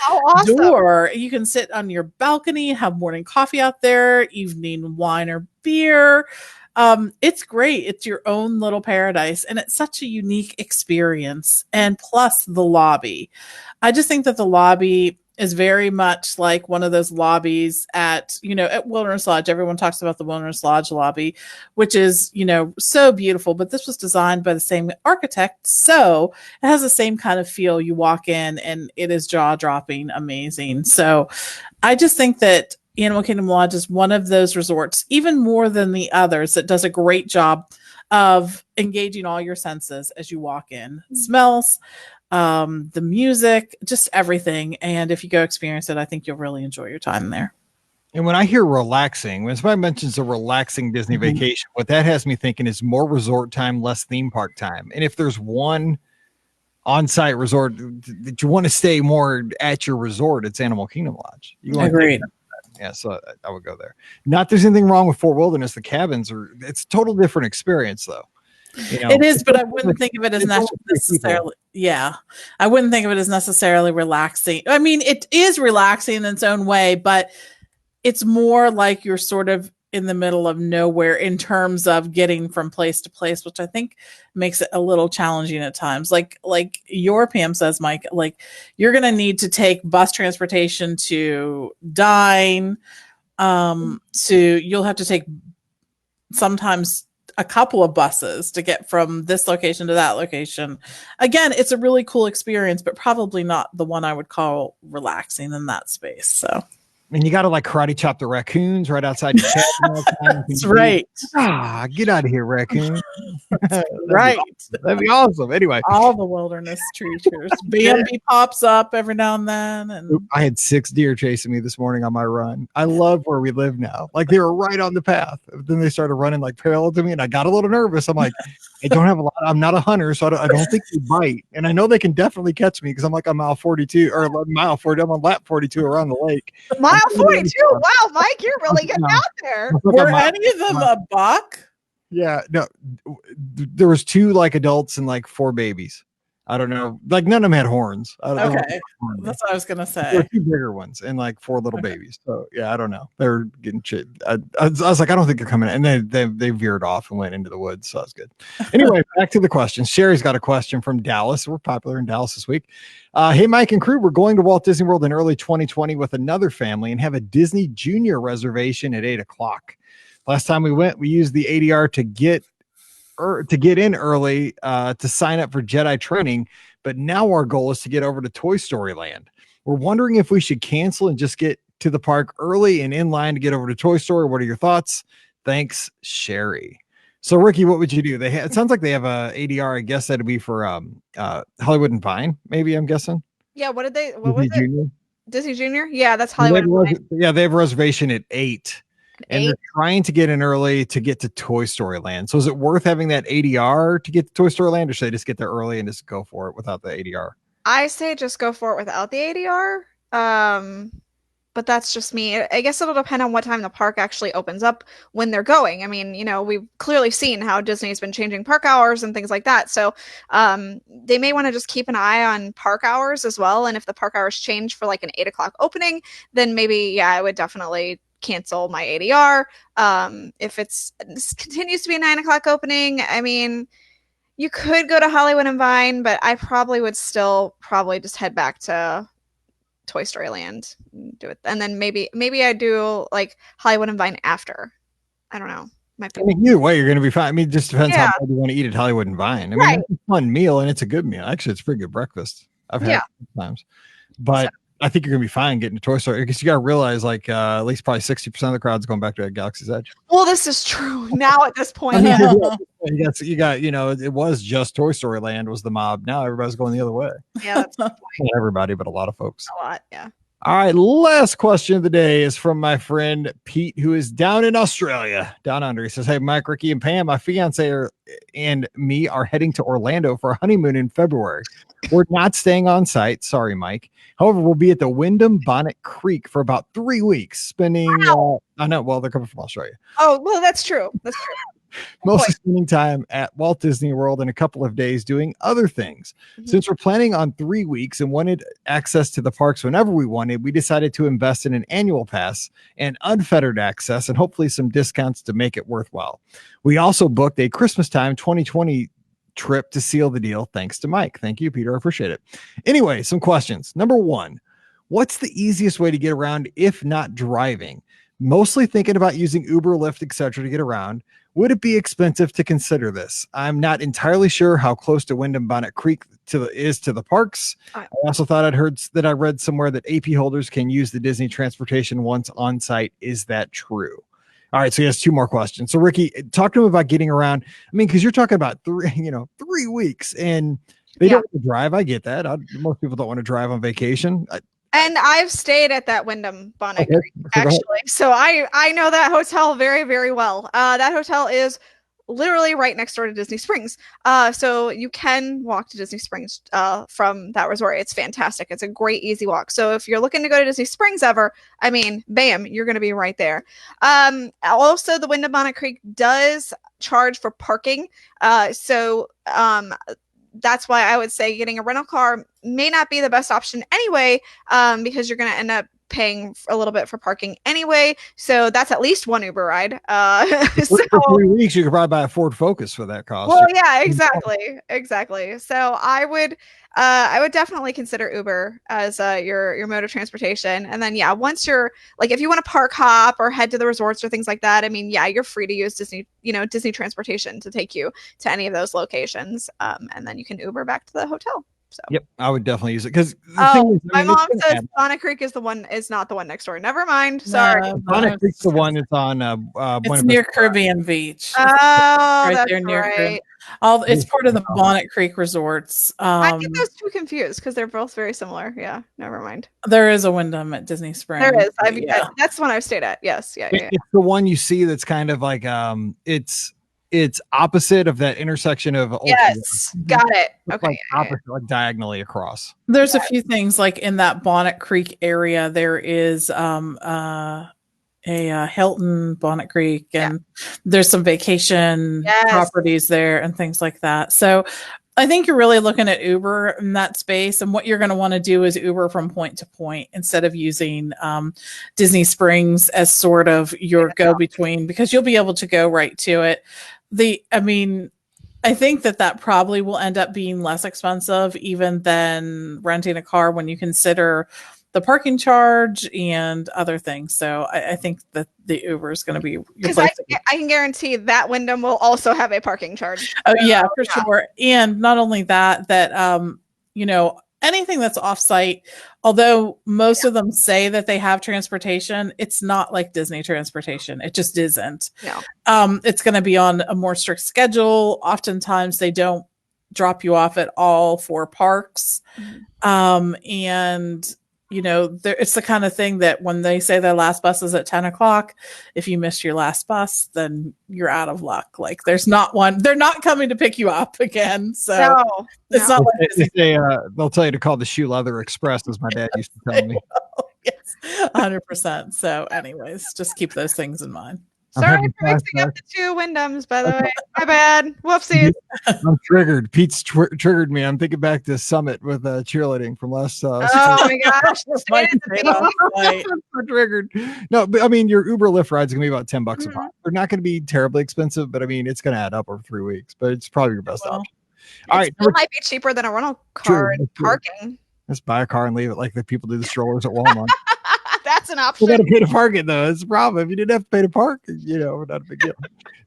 Speaker 3: door? You can sit on your balcony, have morning coffee out there, evening wine or beer. It's great. It's your own little paradise and it's such a unique experience. And plus the lobby. I just think that the lobby is very much like one of those lobbies at Wilderness Lodge. Everyone talks about the Wilderness Lodge lobby, which is, so beautiful, but this was designed by the same architect. So it has the same kind of feel. You walk in and it is jaw-dropping amazing. So I just think that Animal Kingdom Lodge is one of those resorts, even more than the others, that does a great job of engaging all your senses as you walk in. Smells, the music, just everything. And if you go experience it, I think you'll really enjoy your time there.
Speaker 1: And when I hear relaxing, when somebody mentions a relaxing Disney vacation, what that has me thinking is more resort time, less theme park time. And if there's one on-site resort that you want to stay more at your resort, it's Animal Kingdom Lodge.
Speaker 3: Agreed.
Speaker 1: Yeah, so I would go there. Not there's anything wrong with Fort Wilderness. The cabins it's a total different experience though.
Speaker 3: It is, but I wouldn't think of it as necessarily. Yeah, I wouldn't think of it as necessarily relaxing. I mean, it is relaxing in its own way, but it's more like you're sort of in the middle of nowhere in terms of getting from place to place, which I think makes it a little challenging at times. Like your Pam says, Mike, like you're going to need to take bus transportation to dine. You'll have to take sometimes a couple of buses to get from this location to that location. Again, it's a really cool experience, but probably not the one I would call relaxing in that space. So.
Speaker 1: And you got to like karate chop the raccoons right outside your cabin.
Speaker 3: That's right.
Speaker 1: Get out of here, raccoon.
Speaker 3: Right.
Speaker 1: That'd be awesome. Anyway,
Speaker 3: all the wilderness creatures. Bambi pops up every now and then. And
Speaker 1: I had 6 deer chasing me this morning on my run. I love where we live now. Like they were right on the path. Then they started running like parallel to me, and I got a little nervous. I'm like, I don't have a lot. I'm not a hunter, so I don't think they bite. And I know they can definitely catch me because I'm like on mile 42 or mile 40. I'm on lap 42 around the lake.
Speaker 2: Mile 42. Wow, Mike, you're really getting out there.
Speaker 3: Were any of them a buck?
Speaker 1: Yeah, no. There was 2 like adults and like 4 babies. I don't know. Like none of them had horns.
Speaker 3: Okay, that's what I was gonna say.
Speaker 1: There were 2 bigger ones and like 4 little babies. So yeah, I don't know. They're getting shit. I was like, I don't think they're coming in. And they veered off and went into the woods. So that's good. Anyway, back to the questions. Sherry's got a question from Dallas. We're popular in Dallas this week. Hey, Mike and crew, we're going to Walt Disney World in early 2020 with another family and have a Disney Junior reservation at 8:00. Last time we went, we used the ADR to get in early to sign up for Jedi training, but now our goal is to get over to Toy Story Land. We're wondering if we should cancel and just get to the park early and in line to get over to Toy Story. What are your thoughts? Thanks, Sherry. So Rikki, what would you do? It sounds like they have a ADR. I guess that'd be for Hollywood and Vine. Maybe I'm guessing.
Speaker 2: Yeah. What was
Speaker 1: Disney
Speaker 2: it?
Speaker 1: Junior?
Speaker 2: Disney Junior. Yeah, that's Hollywood.
Speaker 1: They have a reservation at 8. And they're trying to get in early to get to Toy Story Land. So is it worth having that ADR to get to Toy Story Land, or should they just get there early and just go for it without the ADR?
Speaker 2: I say just go for it without the ADR. but that's just me. I guess it'll depend on what time the park actually opens up when they're going. I mean, we've clearly seen how Disney's been changing park hours and things like that. So they may want to just keep an eye on park hours as well. And if the park hours change for like an 8 o'clock opening, then maybe, I would definitely cancel my ADR. If it continues to be a 9 o'clock opening, I mean, you could go to Hollywood and Vine, but I probably would still probably just head back to Toy Story Land and do it, and then maybe I do like Hollywood and Vine after. I don't know.
Speaker 1: I mean, either way, you're going to be fine. I mean, it just depends how bad you want to eat at Hollywood and Vine. I mean, it's a fun meal and it's a good meal. Actually, it's a pretty good breakfast. I've had it sometimes, but I think you're going to be fine getting to Toy Story because you got to realize like at least probably 60% of the crowd's going back to Galaxy's Edge.
Speaker 2: Well, this is true now at this point.
Speaker 1: I mean, you got, it was just Toy Story Land was the mob. Now everybody's going the other way.
Speaker 2: Yeah, that's not
Speaker 1: everybody, but a lot of folks.
Speaker 2: A lot, yeah.
Speaker 1: All right, last question of the day is from my friend Pete, who is down in Australia, down under. He says, "Hey, Mike, Rikki, and Pam, my fiance and me are heading to Orlando for a honeymoon in February. We're not staying on site. Sorry, Mike. However, we'll be at the Wyndham Bonnet Creek for about 3 weeks, spending, I know, well, they're coming from Australia.
Speaker 2: Oh, well, that's true. That's true.
Speaker 1: Mostly spending time at Walt Disney World and a couple of days doing other things. Since we're planning on 3 weeks and wanted access to the parks whenever we wanted, we decided to invest in an annual pass and unfettered access and hopefully some discounts to make it worthwhile. We also booked a Christmas time 2020 trip to seal the deal. Thanks to Mike." Thank you, Peter. I appreciate it. Anyway, some questions. Number one, what's the easiest way to get around if not driving? Mostly thinking about using Uber, Lyft, etc. to get around. Would it be expensive to consider this? I'm not entirely sure how close to Wyndham Bonnet Creek is to the parks. I also thought I read somewhere that AP holders can use the Disney transportation once on site. Is that true? All right, so he has 2 more questions. So Rikki, talk to him about getting around. I mean, because you're talking about 3 weeks, and they don't want to drive. I get that. Most people don't want to drive on vacation.
Speaker 2: And I've stayed at that Wyndham Bonnet Creek, actually. So I know that hotel very, very well. That hotel is literally right next door to Disney Springs. So you can walk to Disney Springs from that resort. It's fantastic. It's a great, easy walk. So if you're looking to go to Disney Springs ever, I mean, bam, you're going to be right there. Also, the Wyndham Bonnet Creek does charge for parking. That's why I would say getting a rental car may not be the best option anyway, because you're going to end up paying a little bit for parking anyway. So that's at least 1 Uber ride.
Speaker 1: For 3 weeks, you could probably buy a Ford Focus for that cost.
Speaker 2: Well, yeah, exactly. So I would definitely consider Uber as your mode of transportation. And then, once you're like, if you want to park hop or head to the resorts or things like that, I mean, you're free to use Disney transportation to take you to any of those locations. And then you can Uber back to the hotel. So.
Speaker 1: Yep, I would definitely use it because
Speaker 2: my mom says Bonnet Creek is not the one next door. Never mind. Sorry,
Speaker 1: Bonnet Creek's the one that's on.
Speaker 3: It's near Caribbean Beach.
Speaker 2: Oh,
Speaker 3: right
Speaker 2: that's
Speaker 3: there near
Speaker 2: right.
Speaker 3: It's part of the Bonnet Creek Resorts.
Speaker 2: I get those two confused because they're both very similar. Yeah, never mind.
Speaker 3: There is a Wyndham at Disney Springs.
Speaker 2: There is. That's the one I've stayed at. Yes,
Speaker 1: It's the one you see that's kind of like it's opposite of that intersection of
Speaker 2: yes, got it. Okay,
Speaker 1: like opposite, like diagonally across.
Speaker 3: There's a few things like in that Bonnet Creek area. There is a Hilton Bonnet Creek, and there's some vacation properties there and things like that. So I think you're really looking at Uber in that space, and what you're going to want to do is Uber from point to point instead of using Disney Springs as sort of your go-between, because you'll be able to go right to it. I think that probably will end up being less expensive even than renting a car when you consider the parking charge and other things. So I think that the Uber is going to be your place.
Speaker 2: I can guarantee that Wyndham will also have a parking charge.
Speaker 3: Oh yeah, for sure. And not only that anything that's off-site, although most of them say that they have transportation, it's not like Disney transportation. It just isn't.
Speaker 2: No.
Speaker 3: It's going to be on a more strict schedule. Oftentimes they don't drop you off at all for parks. And it's the kind of thing that when they say their last bus is at 10 o'clock, if you miss your last bus, then you're out of luck. Like there's not one, they're not coming to pick you up again. So it's not like
Speaker 1: they'll tell you to call the Shoe Leather Express, as my dad used to tell me.
Speaker 3: Yes, 100%. So anyways, just keep those things in mind.
Speaker 2: Sorry for mixing up the two Wyndhams, by the way. My bad. Whoopsies.
Speaker 1: I'm triggered. Pete's triggered me. I'm thinking back to Summit with cheerleading from last.
Speaker 2: Oh my gosh.
Speaker 1: I'm triggered. No, but I mean, your Uber Lyft ride's gonna be about $10 a pop. They're not gonna be terribly expensive, but I mean, it's gonna add up over 3 weeks. But it's probably your best option. All right,
Speaker 2: it might be cheaper than a rental car parking.
Speaker 1: Just buy a car and leave it like the people do the strollers at Walmart.
Speaker 2: That's an option.
Speaker 1: You got to pay to park it though. It's a problem. If you didn't have to pay to park, not a big deal.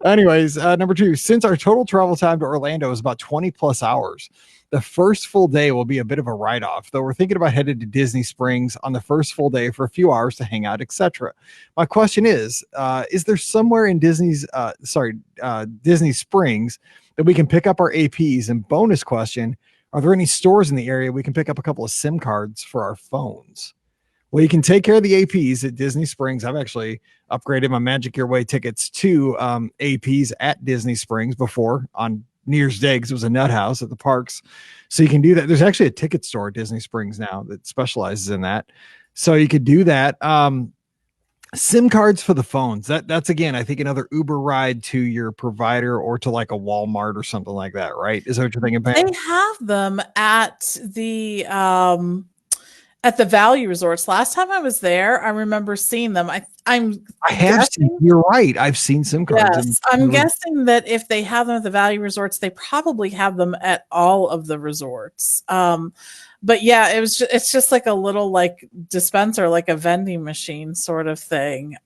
Speaker 1: Anyways, number 2, since our total travel time to Orlando is about 20 plus hours, the first full day will be a bit of a write-off, though we're thinking about headed to Disney Springs on the first full day for a few hours to hang out, etc. My question is there somewhere in Disney Springs that we can pick up our APs? And bonus question, are there any stores in the area we can pick up a couple of SIM cards for our phones? Well, you can take care of the APs at Disney Springs. I've actually upgraded my Magic Your Way tickets to APs at Disney Springs before on New Year's Day because it was a nut house at the parks. So you can do that. There's actually a ticket store at Disney Springs now that specializes in that. So you could do that. SIM cards for the phones. That's again, I think another Uber ride to your provider or to like a Walmart or something like that, right? Is that what you're thinking, Pam?
Speaker 3: They have them at the value resorts. Last time I was there, I remember seeing them. I have
Speaker 1: seen, you're right. I've seen SIM cards.
Speaker 3: Yes, I'm guessing that if they have them at the value resorts, they probably have them at all of the resorts. But yeah, it's just like a little like dispenser, like a vending machine sort of thing.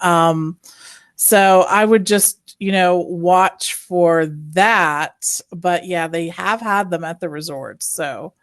Speaker 3: So I would just, watch for that. But yeah, they have had them at the resorts. So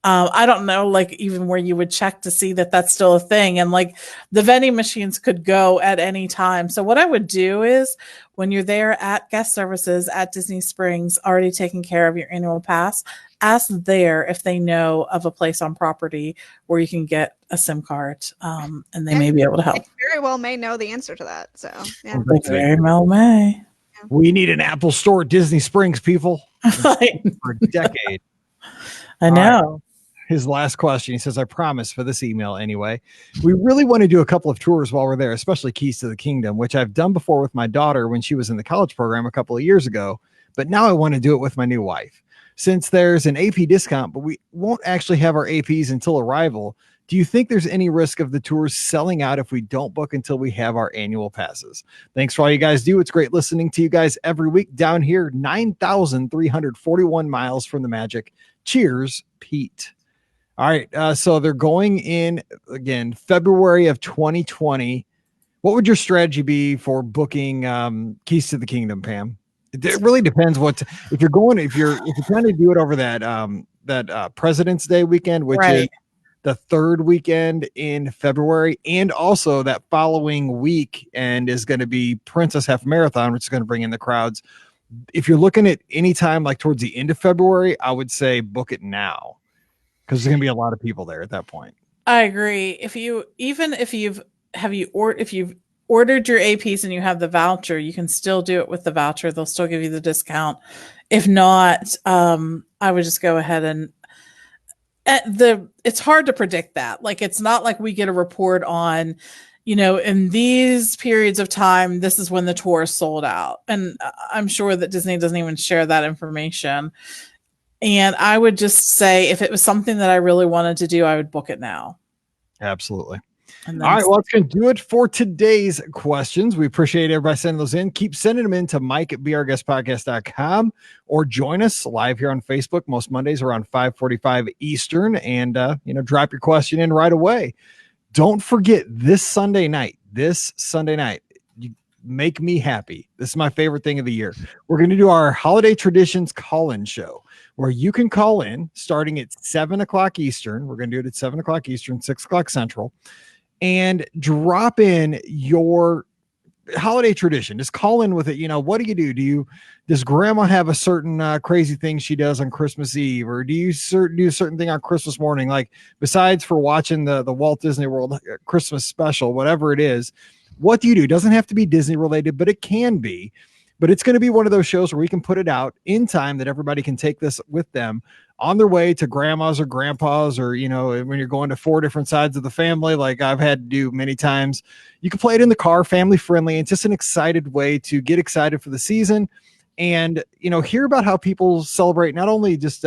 Speaker 3: I don't know, like even where you would check to see that that's still a thing. And like the vending machines could go at any time. So what I would do is when you're there at guest services at Disney Springs, already taking care of your annual pass, ask there if they know of a place on property where you can get a SIM card, and they may be able to help.
Speaker 2: They very well may know the answer to that. So yeah.
Speaker 3: They very well may.
Speaker 1: We need an Apple store at Disney Springs, people. For a decade.
Speaker 3: I know.
Speaker 1: His last question, he says, I promise for this email anyway, we really want to do a couple of tours while we're there, especially Keys to the Kingdom, which I've done before with my daughter when she was in the college program a couple of years ago. But now I want to do it with my new wife. Since there's an AP discount, but we won't actually have our APs until arrival, do you think there's any risk of the tours selling out if we don't book until we have our annual passes? Thanks for all you guys do. It's great listening to you guys every week down here, 9,341 miles from the Magic. Cheers, Pete. All right. So they're going in again, February of 2020. What would your strategy be for booking Keys to the Kingdom, Pam? It really depends if you're trying to do it over that President's Day weekend, which is the third weekend in February, and also that following week and is going to be Princess Half Marathon, which is going to bring in the crowds. If you're looking at any time like towards the end of February, I would say book it now, because there's going to be a lot of people there at that point.
Speaker 3: I agree. If you've ordered your APs and you have the voucher, you can still do it with the voucher. They'll still give you the discount. If not, I would just go ahead and it's hard to predict that. Like, it's not like we get a report on, in these periods of time, this is when the tour is sold out. And I'm sure that Disney doesn't even share that information. And I would just say, if it was something that I really wanted to do, I would book it now.
Speaker 1: Absolutely. All right, well, that's going to do it for today's questions. We appreciate everybody sending those in. Keep sending them in to mike@beourguestpodcast.com, or join us live here on Facebook most Mondays around 5:45 Eastern, and drop your question in right away. Don't forget this Sunday night, you make me happy. This is my favorite thing of the year. We're going to do our Holiday Traditions call-in show, where you can call in starting at 7 o'clock Eastern. We're going to do it at 7 o'clock Eastern, 6 o'clock Central, and drop in your holiday tradition. Just call in with it. What do? Does grandma have a certain crazy thing she does on Christmas Eve, or do you do a certain thing on Christmas morning? Like, besides for watching the Walt Disney World Christmas special, whatever it is, what do you do? It doesn't have to be Disney related, but it can be. but it's going to be one of those shows where we can put it out in time that everybody can take this with them on their way to grandma's or grandpa's, or, you know, when you're going to 4 different sides of the family, like I've had to do many times. You can play it in the car, family friendly, and just an excited way to get excited for the season and, you know, hear about how people celebrate not only just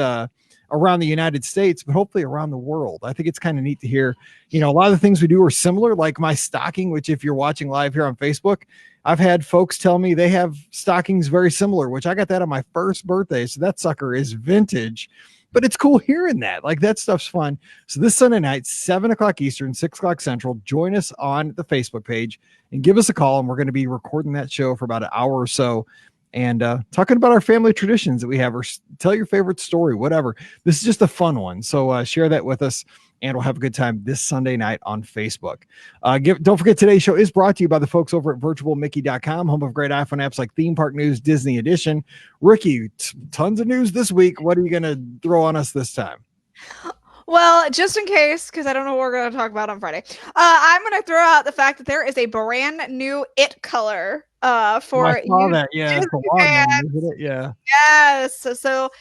Speaker 1: around the United States, but hopefully around the world. I think it's kind of neat to hear, you know, a lot of the things we do are similar, like my stocking, which if you're watching live here on Facebook, I've had folks tell me they have stockings very similar, which I got that on my first birthday. So that sucker is vintage, but it's cool hearing that. Like that stuff's fun. So this Sunday night, 7:00 Eastern, 6:00 Central, join us on the Facebook page and give us a call. And we're going to be recording that show for about an hour or so and talking about our family traditions that we have, or tell your favorite story, whatever. This is just a fun one. So share that with us and we'll have a good time this Sunday night on Facebook. Don't forget, today's show is brought to you by the folks over at virtualmickey.com, home of great iPhone apps like Theme Park News, Disney Edition. Rikki, tons of news this week. What are you going to throw on us this time?
Speaker 2: Well, just in case, because I don't know what we're going to talk about on Friday, I'm going to throw out the fact that there is a brand new It color for
Speaker 1: I saw that. Yeah, it's a lot, isn't it? Yeah.
Speaker 2: Yes. So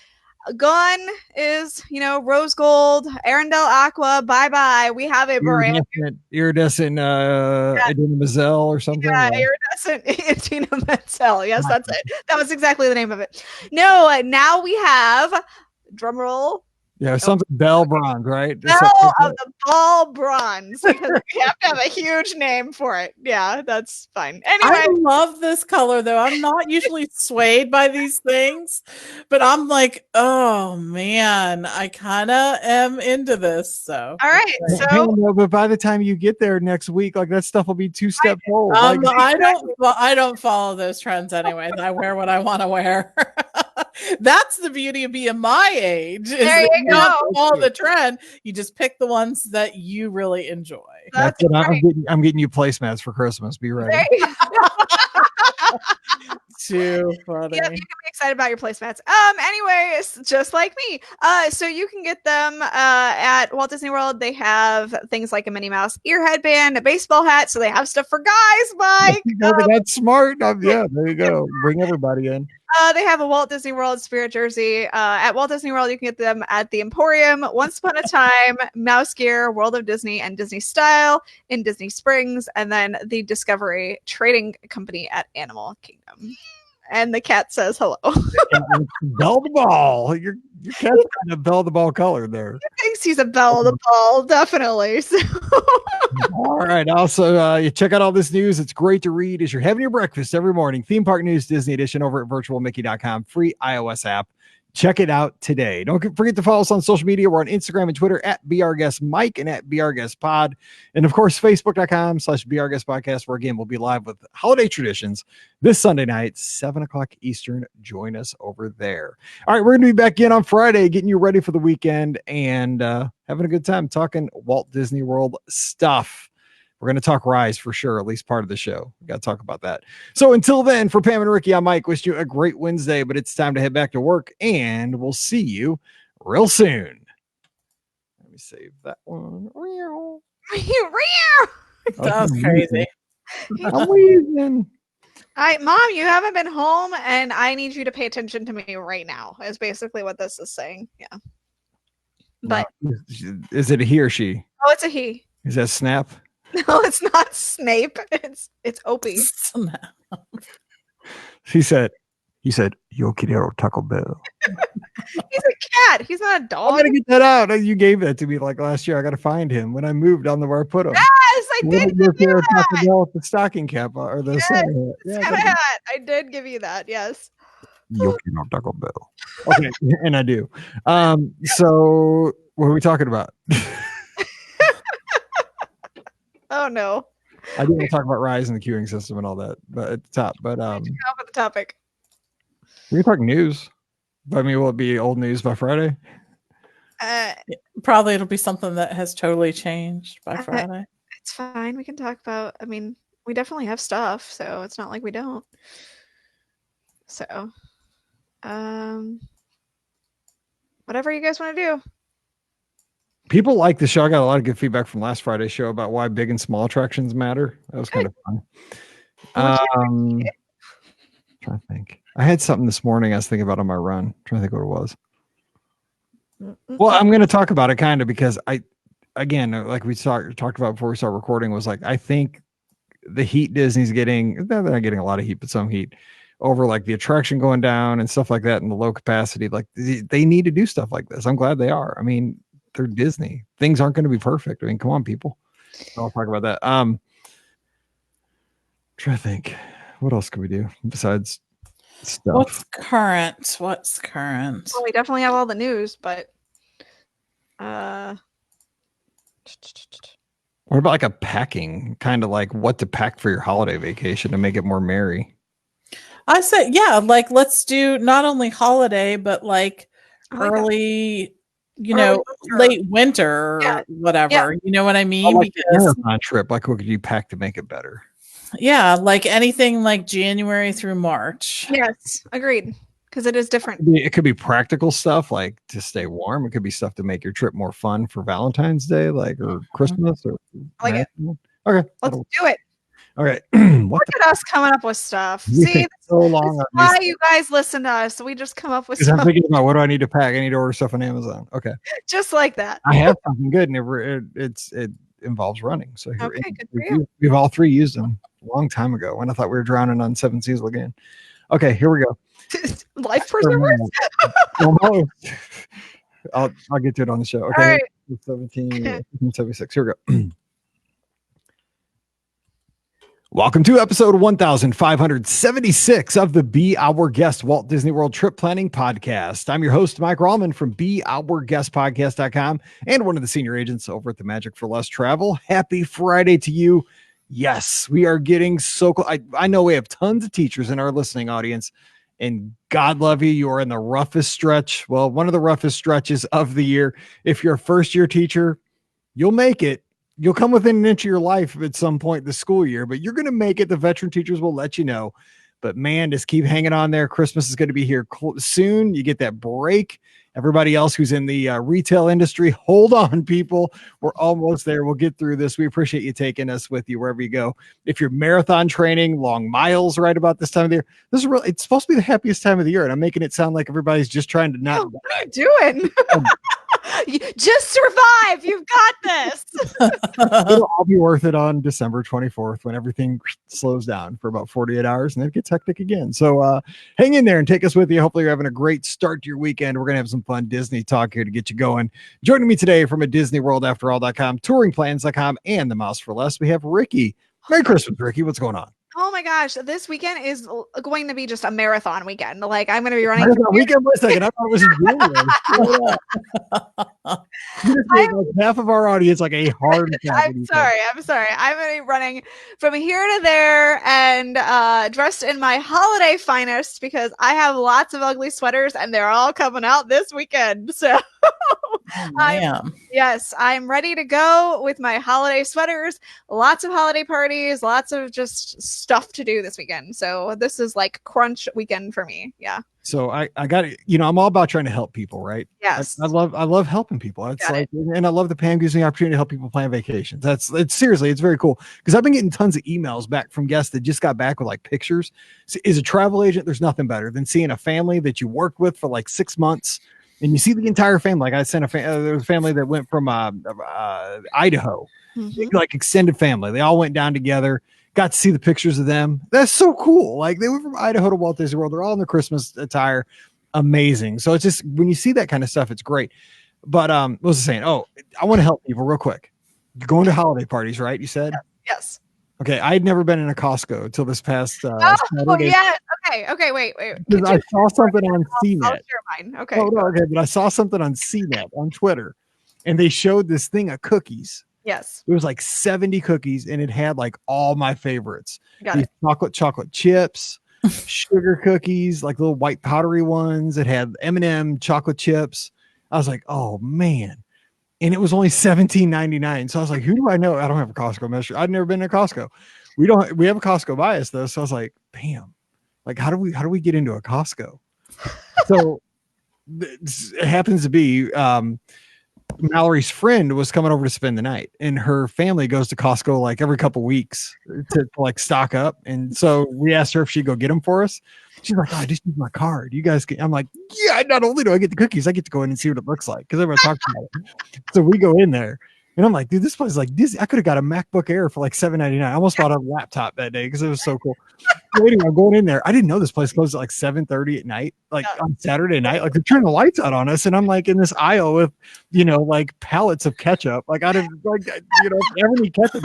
Speaker 2: Gone is, you know, rose gold, Arendelle aqua, bye-bye. We have a brand
Speaker 1: iridescent Idina Menzel or something.
Speaker 2: Yeah, iridescent Idina Menzel. Yes, that's it. That was exactly the name of it. No, now we have, drum roll.
Speaker 1: Yeah, something Bell Bronze, right?
Speaker 2: Bell of the Ball Bronze, because we have to have a huge name for it. Yeah, that's fine. Anyway,
Speaker 3: I love this color though. I'm not usually swayed by these things, but I'm like, oh man, I kind of am into this. So
Speaker 2: all right, so
Speaker 1: but by the time you get there next week, like that stuff will be 2 steps old.
Speaker 3: I don't follow those trends anyways. I wear what I want to wear. That's the beauty of being my age.
Speaker 2: There you go.
Speaker 3: Follow the trend. You just pick the ones that you really enjoy.
Speaker 1: That's what I'm getting you placemats for Christmas. Be ready.
Speaker 3: Too funny.
Speaker 2: Yep, you can be excited about your placemats. Anyways, just like me. So you can get them at Walt Disney World. They have things like a Minnie Mouse ear headband, a baseball hat. So they have stuff for guys, Mike.
Speaker 1: That's smart. Yeah, there you go. Bring everybody in.
Speaker 2: They have a Walt Disney World Spirit jersey. At Walt Disney World, you can get them at the Emporium, Once Upon a Time, Mouse Gear, World of Disney, and Disney Style in Disney Springs, and then the Discovery Trading Company at Animal Kingdom. And the cat says hello.
Speaker 1: Bell the ball. Your cat's got a bell the ball color there.
Speaker 2: He thinks he's a bell the ball, definitely. So.
Speaker 1: All right. Also, you check out all this news. It's great to read as you're having your breakfast every morning. Theme Park News, Disney Edition over at virtualmickey.com. Free iOS app. Check it out today. Don't forget to follow us on social media. We're on Instagram and Twitter at BRGuestMike and at BRGuestPod. And of course, Facebook.com/BRGuestPodcast, where again, we'll be live with holiday traditions this Sunday night, 7:00 Eastern. Join us over there. All right, we're going to be back in on Friday, getting you ready for the weekend and having a good time talking Walt Disney World stuff. We're going to talk Rise for sure, at least part of the show. We got to talk about that. So until then, for Pam and Rikki, I'm Mike. Wish you a great Wednesday, but it's time to head back to work, and we'll see you real soon. Let me save that one.
Speaker 3: That was crazy.
Speaker 1: I'm wheezing.
Speaker 2: All right, Mom, you haven't been home, and I need you to pay attention to me right now, is basically what this is saying. Yeah. But
Speaker 1: is it a he or she?
Speaker 2: Oh, it's a he.
Speaker 1: Is that Snap?
Speaker 2: No, it's not Snape. It's Opie.
Speaker 1: He said, "Yo quiero Taco Bell."
Speaker 2: He's a cat. He's not a dog.
Speaker 1: I gotta get that out. You gave that to me like last year. I gotta find him when I moved on the where I put him.
Speaker 2: Yes, I did give you that.
Speaker 1: Taco Bell with the stocking cap or the
Speaker 2: hat. I did give you that. Yes.
Speaker 1: Yo quiero Taco Bell. Okay, and I do. So what are we talking about?
Speaker 2: Oh no.
Speaker 1: I didn't want to talk about Rise and the queuing system and all that, but at the top. But
Speaker 2: off of the topic.
Speaker 1: We can talk news. I mean, will it be old news by Friday?
Speaker 3: Probably it'll be something that has totally changed by Friday.
Speaker 2: It's fine. We can talk about. I mean, we definitely have stuff, so it's not like we don't. So, whatever you guys want to do.
Speaker 1: People like the show. I got a lot of good feedback from last Friday's show about why big and small attractions matter. That was kind of fun. Trying trying to think. I had something this morning I was thinking about on my run. I'm trying to think what it was. Well, I'm going to talk about it kind of because again, like we talked about before we start recording, was like, I think the heat Disney's getting, they're not getting a lot of heat, but some heat over like the attraction going down and stuff like that and the low capacity. Like they need to do stuff like this. I'm glad they are. I mean, they're Disney. Things aren't going to be perfect. I mean, come on, people. I'll talk about that. Try to think. What else could we do besides stuff?
Speaker 3: What's current?
Speaker 2: Well, we definitely have all the news, but
Speaker 1: what about like a packing, kind of like what to pack for your holiday vacation to make it more merry?
Speaker 3: I said, yeah, like let's do not only holiday, but like early, late winter or whatever. Yeah. You know what I mean?
Speaker 1: Like because marathon trip, like what could you pack to make it better?
Speaker 3: Yeah, like anything like January through March.
Speaker 2: Yes, agreed. Because it is different.
Speaker 1: It could be practical stuff like to stay warm. It could be stuff to make your trip more fun for Valentine's Day, like or Christmas or
Speaker 2: like it.
Speaker 1: Okay,
Speaker 2: let's do it.
Speaker 1: Okay.
Speaker 2: Look at us coming up with stuff. See,
Speaker 1: so long.
Speaker 2: This is why you guys listen to us. So we just come up with stuff.
Speaker 1: I'm thinking about what do I need to pack? I need to order stuff on Amazon. Okay.
Speaker 2: Just like that.
Speaker 1: I have something good, and it involves running. So here,
Speaker 2: okay, good for you.
Speaker 1: We've all three used them a long time ago when I thought we were drowning on Seven Seas Lagoon. Okay, here we go.
Speaker 2: Life preservers.
Speaker 1: I'll get to it on the show. Okay.
Speaker 2: All right.
Speaker 1: 1776. Here we go. Welcome to episode 1576 of the Be Our Guest Walt Disney World Trip Planning Podcast. I'm your host, Mike Rallman from BeOurGuestPodcast.com and one of the senior agents over at the Magic for Less Travel. Happy Friday to you. Yes, we are getting so cool. I know we have tons of teachers in our listening audience, and God love you. You are in the roughest stretch. Well, one of the roughest stretches of the year. If you're a first-year teacher, you'll make it. You'll come within an inch of your life at some point this school year, but you're going to make it. The veteran teachers will let you know. But man, just keep hanging on there. Christmas is going to be here soon. You get that break. Everybody else who's in the retail industry, hold on, people. We're almost there. We'll get through this. We appreciate you taking us with you wherever you go. If you're marathon training, long miles right about this time of the year, this is really, it's supposed to be the happiest time of the year. And I'm making it sound like everybody's just trying to not.
Speaker 2: What are you doing? Just survive. You've got this.
Speaker 1: It'll all be worth it on December 24th when everything slows down for about 48 hours and then it gets hectic again. So hang in there and take us with you. Hopefully you're having a great start to your weekend. We're going to have some fun Disney talk here to get you going. Joining me today from a DisneyWorldAfterAll.com, touringplans.com, and the Mouse for Less, we have Rikki. Merry Christmas, Rikki. What's going on?
Speaker 2: Oh my gosh, this weekend is going to be just a marathon weekend. Like I'm going to be running.
Speaker 1: Weekend for a second. I thought it was January. Half of our audience like a hard attack.
Speaker 2: I'm sorry. I'm going to be running from here to there and dressed in my holiday finest because I have lots of ugly sweaters and they're all coming out this weekend. So I'm ready to go with my holiday sweaters. Lots of holiday parties, lots of just stuff to do this weekend. So this is like crunch weekend for me. Yeah.
Speaker 1: So I got it. You know, I'm all about trying to help people, right?
Speaker 2: Yes.
Speaker 1: I love helping people. It's like, and I love that Pam gives me the opportunity to help people plan vacations. It's very cool because I've been getting tons of emails back from guests that just got back with like pictures. So, as a travel agent, there's nothing better than seeing a family that you worked with for like 6 months. And you see the entire family. Like I sent there was a family that went from Idaho, like extended family. They all went down together, got to see the pictures of them. That's so cool. Like they went from Idaho to Walt Disney World. They're all in their Christmas attire. Amazing. So it's just, when you see that kind of stuff, it's great. But what was I saying? Oh, I want to help people real quick. You're going to holiday parties, right? You said?
Speaker 2: Yes.
Speaker 1: Okay. I'd never been in a Costco until this past.
Speaker 2: Yeah. Okay. Wait.
Speaker 1: I saw something on CNET.
Speaker 2: I'll share mine. Okay.
Speaker 1: Oh, no, okay. But I saw something on CNET on Twitter, and they showed this thing of cookies.
Speaker 2: Yes.
Speaker 1: It was like 70 cookies, and it had like all my favorites.
Speaker 2: Got it.
Speaker 1: Chocolate chips, sugar cookies, like little white powdery ones. It had M&M chocolate chips. I was like, oh man. And it was only $17.99. So I was like, who do I know? I don't have a Costco membership. I've never been to Costco. We have a Costco bias though. So I was like, bam. Like, how do we get into a Costco? So it happens to be Mallory's friend was coming over to spend the night, and her family goes to Costco like every couple weeks to like stock up. And so we asked her if she'd go get them for us. She's like, "Oh, I just use my card. You guys can." I'm like, "Yeah, not only do I get the cookies, I get to go in and see what it looks like because everyone talks about it." So we go in there, and I'm like, "Dude, this place is like Disney. I could have got a MacBook Air for like $7.99. I almost bought a laptop that day because it was so cool." So anyway, I'm going in there. I didn't know this place closed at like 7:30 at night, like on Saturday night. Like they're turning the lights out on us, and I'm like in this aisle with, like pallets of ketchup. Like I didn't like, ever need ketchup.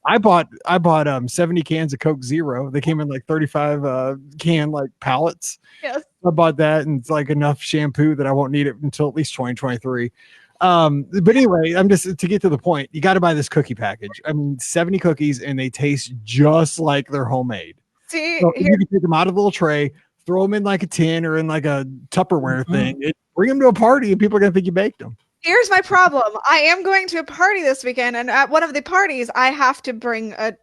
Speaker 1: I bought 70 cans of Coke Zero. They came in like 35 can like pallets.
Speaker 2: Yes.
Speaker 1: I bought that, and it's like enough shampoo that I won't need it until at least 2023. But anyway, I'm just to get to the point. You got to buy this cookie package. I mean, 70 cookies, and they taste just like they're homemade.
Speaker 2: See,
Speaker 1: So you can take them out of a little tray, throw them in like a tin or in like a Tupperware thing, bring them to a party, and people are gonna think you baked them.
Speaker 2: here's my problem. I am going to a party this weekend, and at one of the parties, I have to bring a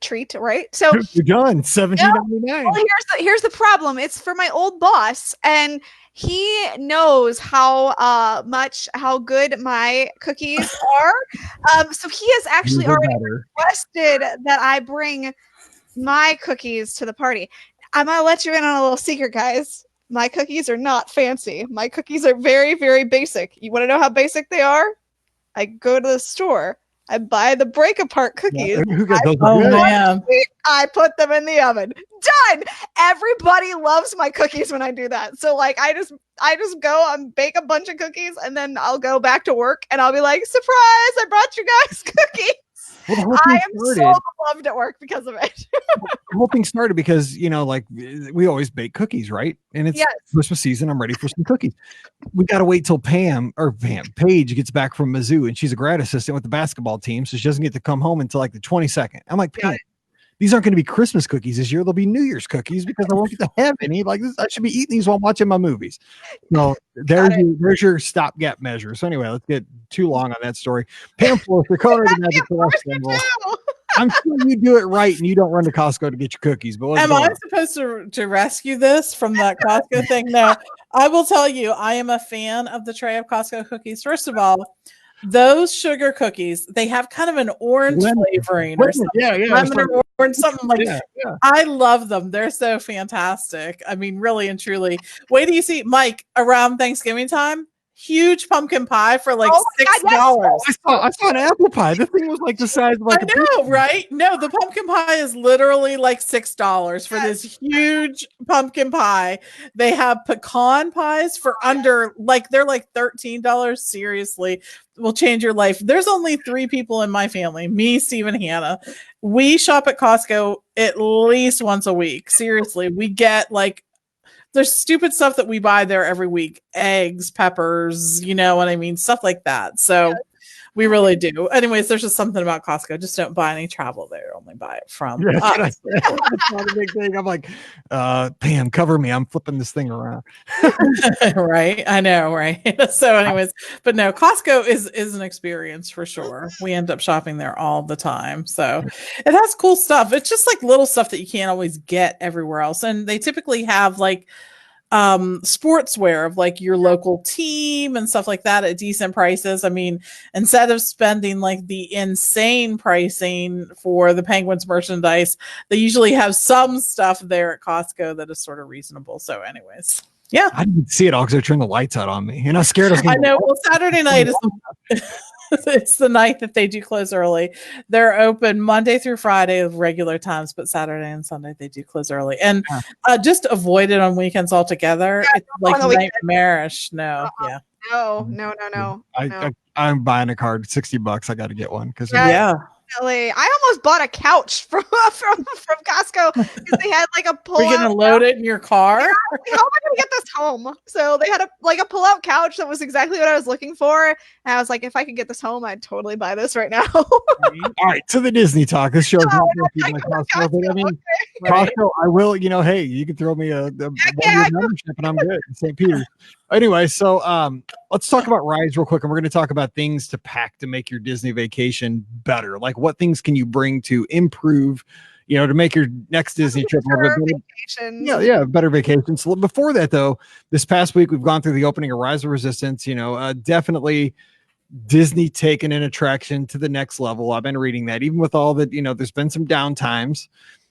Speaker 2: treat, right? So
Speaker 1: You're done. $17.99.
Speaker 2: well, here's the problem. It's for my old boss, and he knows how good my cookies are. So he has actually already requested that I bring my cookies to the party. I'm gonna let you in on a little secret, guys. My cookies are not fancy. My cookies are very, very basic. You want to know how basic they are? I go to the store. I buy the break apart cookies. I put them in the oven. Done. Everybody loves my cookies when I do that. So like I just go and bake a bunch of cookies, and then I'll go back to work and I'll be like, surprise, I brought you guys cookies. Well, I am so beloved at work because of it.
Speaker 1: The whole thing started because, like we always bake cookies, right? And it's Christmas season. I'm ready for some cookies. We got to wait till Paige gets back from Mizzou, and she's a grad assistant with the basketball team. So she doesn't get to come home until like the 22nd. I'm like, Paige, these aren't going to be Christmas cookies this year. They'll be New Year's cookies because I won't get to have any. Like this, I should be eating these while watching my movies. So there's your stopgap measure. So anyway, let's get too long on that story. Pam Flores, the color of the magic celestial. I'm sure you do it right, and you don't run to Costco to get your cookies. But
Speaker 3: am I supposed to rescue this from that Costco thing? No, I will tell you, I am a fan of the tray of Costco cookies. First of all, those sugar cookies, they have kind of an orange flavoring or something. Lemon or orange, something like that. I love them. They're so fantastic. I mean, really and truly. Wait till you see Mike around Thanksgiving time. Huge pumpkin pie for like $6.
Speaker 1: I saw an apple pie. This thing was like the size of like
Speaker 3: I know, right? No, the pumpkin pie is literally like $6 for this huge pumpkin pie. They have pecan pies for under they're like $13. Seriously, will change your life. There's only 3 people in my family, me, Steve, and Hannah. We shop at Costco at least once a week. Seriously, we get there's stupid stuff that we buy there every week. Eggs, peppers, you know what I mean? Stuff like that. So we really do. Anyways, there's just something about Costco. Just don't buy any travel there. Only buy it from us.
Speaker 1: That's not a big thing. I'm like, Pam, cover me. I'm flipping this thing around.
Speaker 3: Right. I know, right? So anyways, but no, Costco is an experience for sure. We end up shopping there all the time. So it has cool stuff. It's just like little stuff that you can't always get everywhere else. And they typically have sportswear of your local team and stuff like that at decent prices. I mean, instead of spending the insane pricing for the Penguins merchandise, they usually have some stuff there at Costco that is sort of reasonable. So anyways, yeah.
Speaker 1: I didn't see it all because they turned the lights out on me, and I was scared.
Speaker 3: I know. Well, Saturday night is it's the night that they do close early. They're open Monday through Friday of regular times, but Saturday and Sunday they do close early. And just avoid it on weekends altogether. It's nightmarish. No,
Speaker 2: No.
Speaker 1: I'm buying a card, $60. I got to get one because
Speaker 2: I almost bought a couch from Costco because they had a pull-out.
Speaker 3: You're gonna load it in your car.
Speaker 2: How am I gonna get this home? So they had a pull-out couch that was exactly what I was looking for, and I was like, if I could get this home, I'd totally buy this right now.
Speaker 1: All right, to the Disney talk. This show's not Costco, but I mean, Costco. I will. Hey, you can throw me a one-year membership, and I'm good in St. Peter's. Anyway, so let's talk about rides real quick, and we're going to talk about things to pack to make your Disney vacation better. Like, what things can you bring to improve to make your next Disney trip a little bit better. Yeah, better vacation. So before that, though, this past week we've gone through the opening of Rise of Resistance. Definitely Disney taking an attraction to the next level. I've been reading that, even with all that, there's been some downtimes,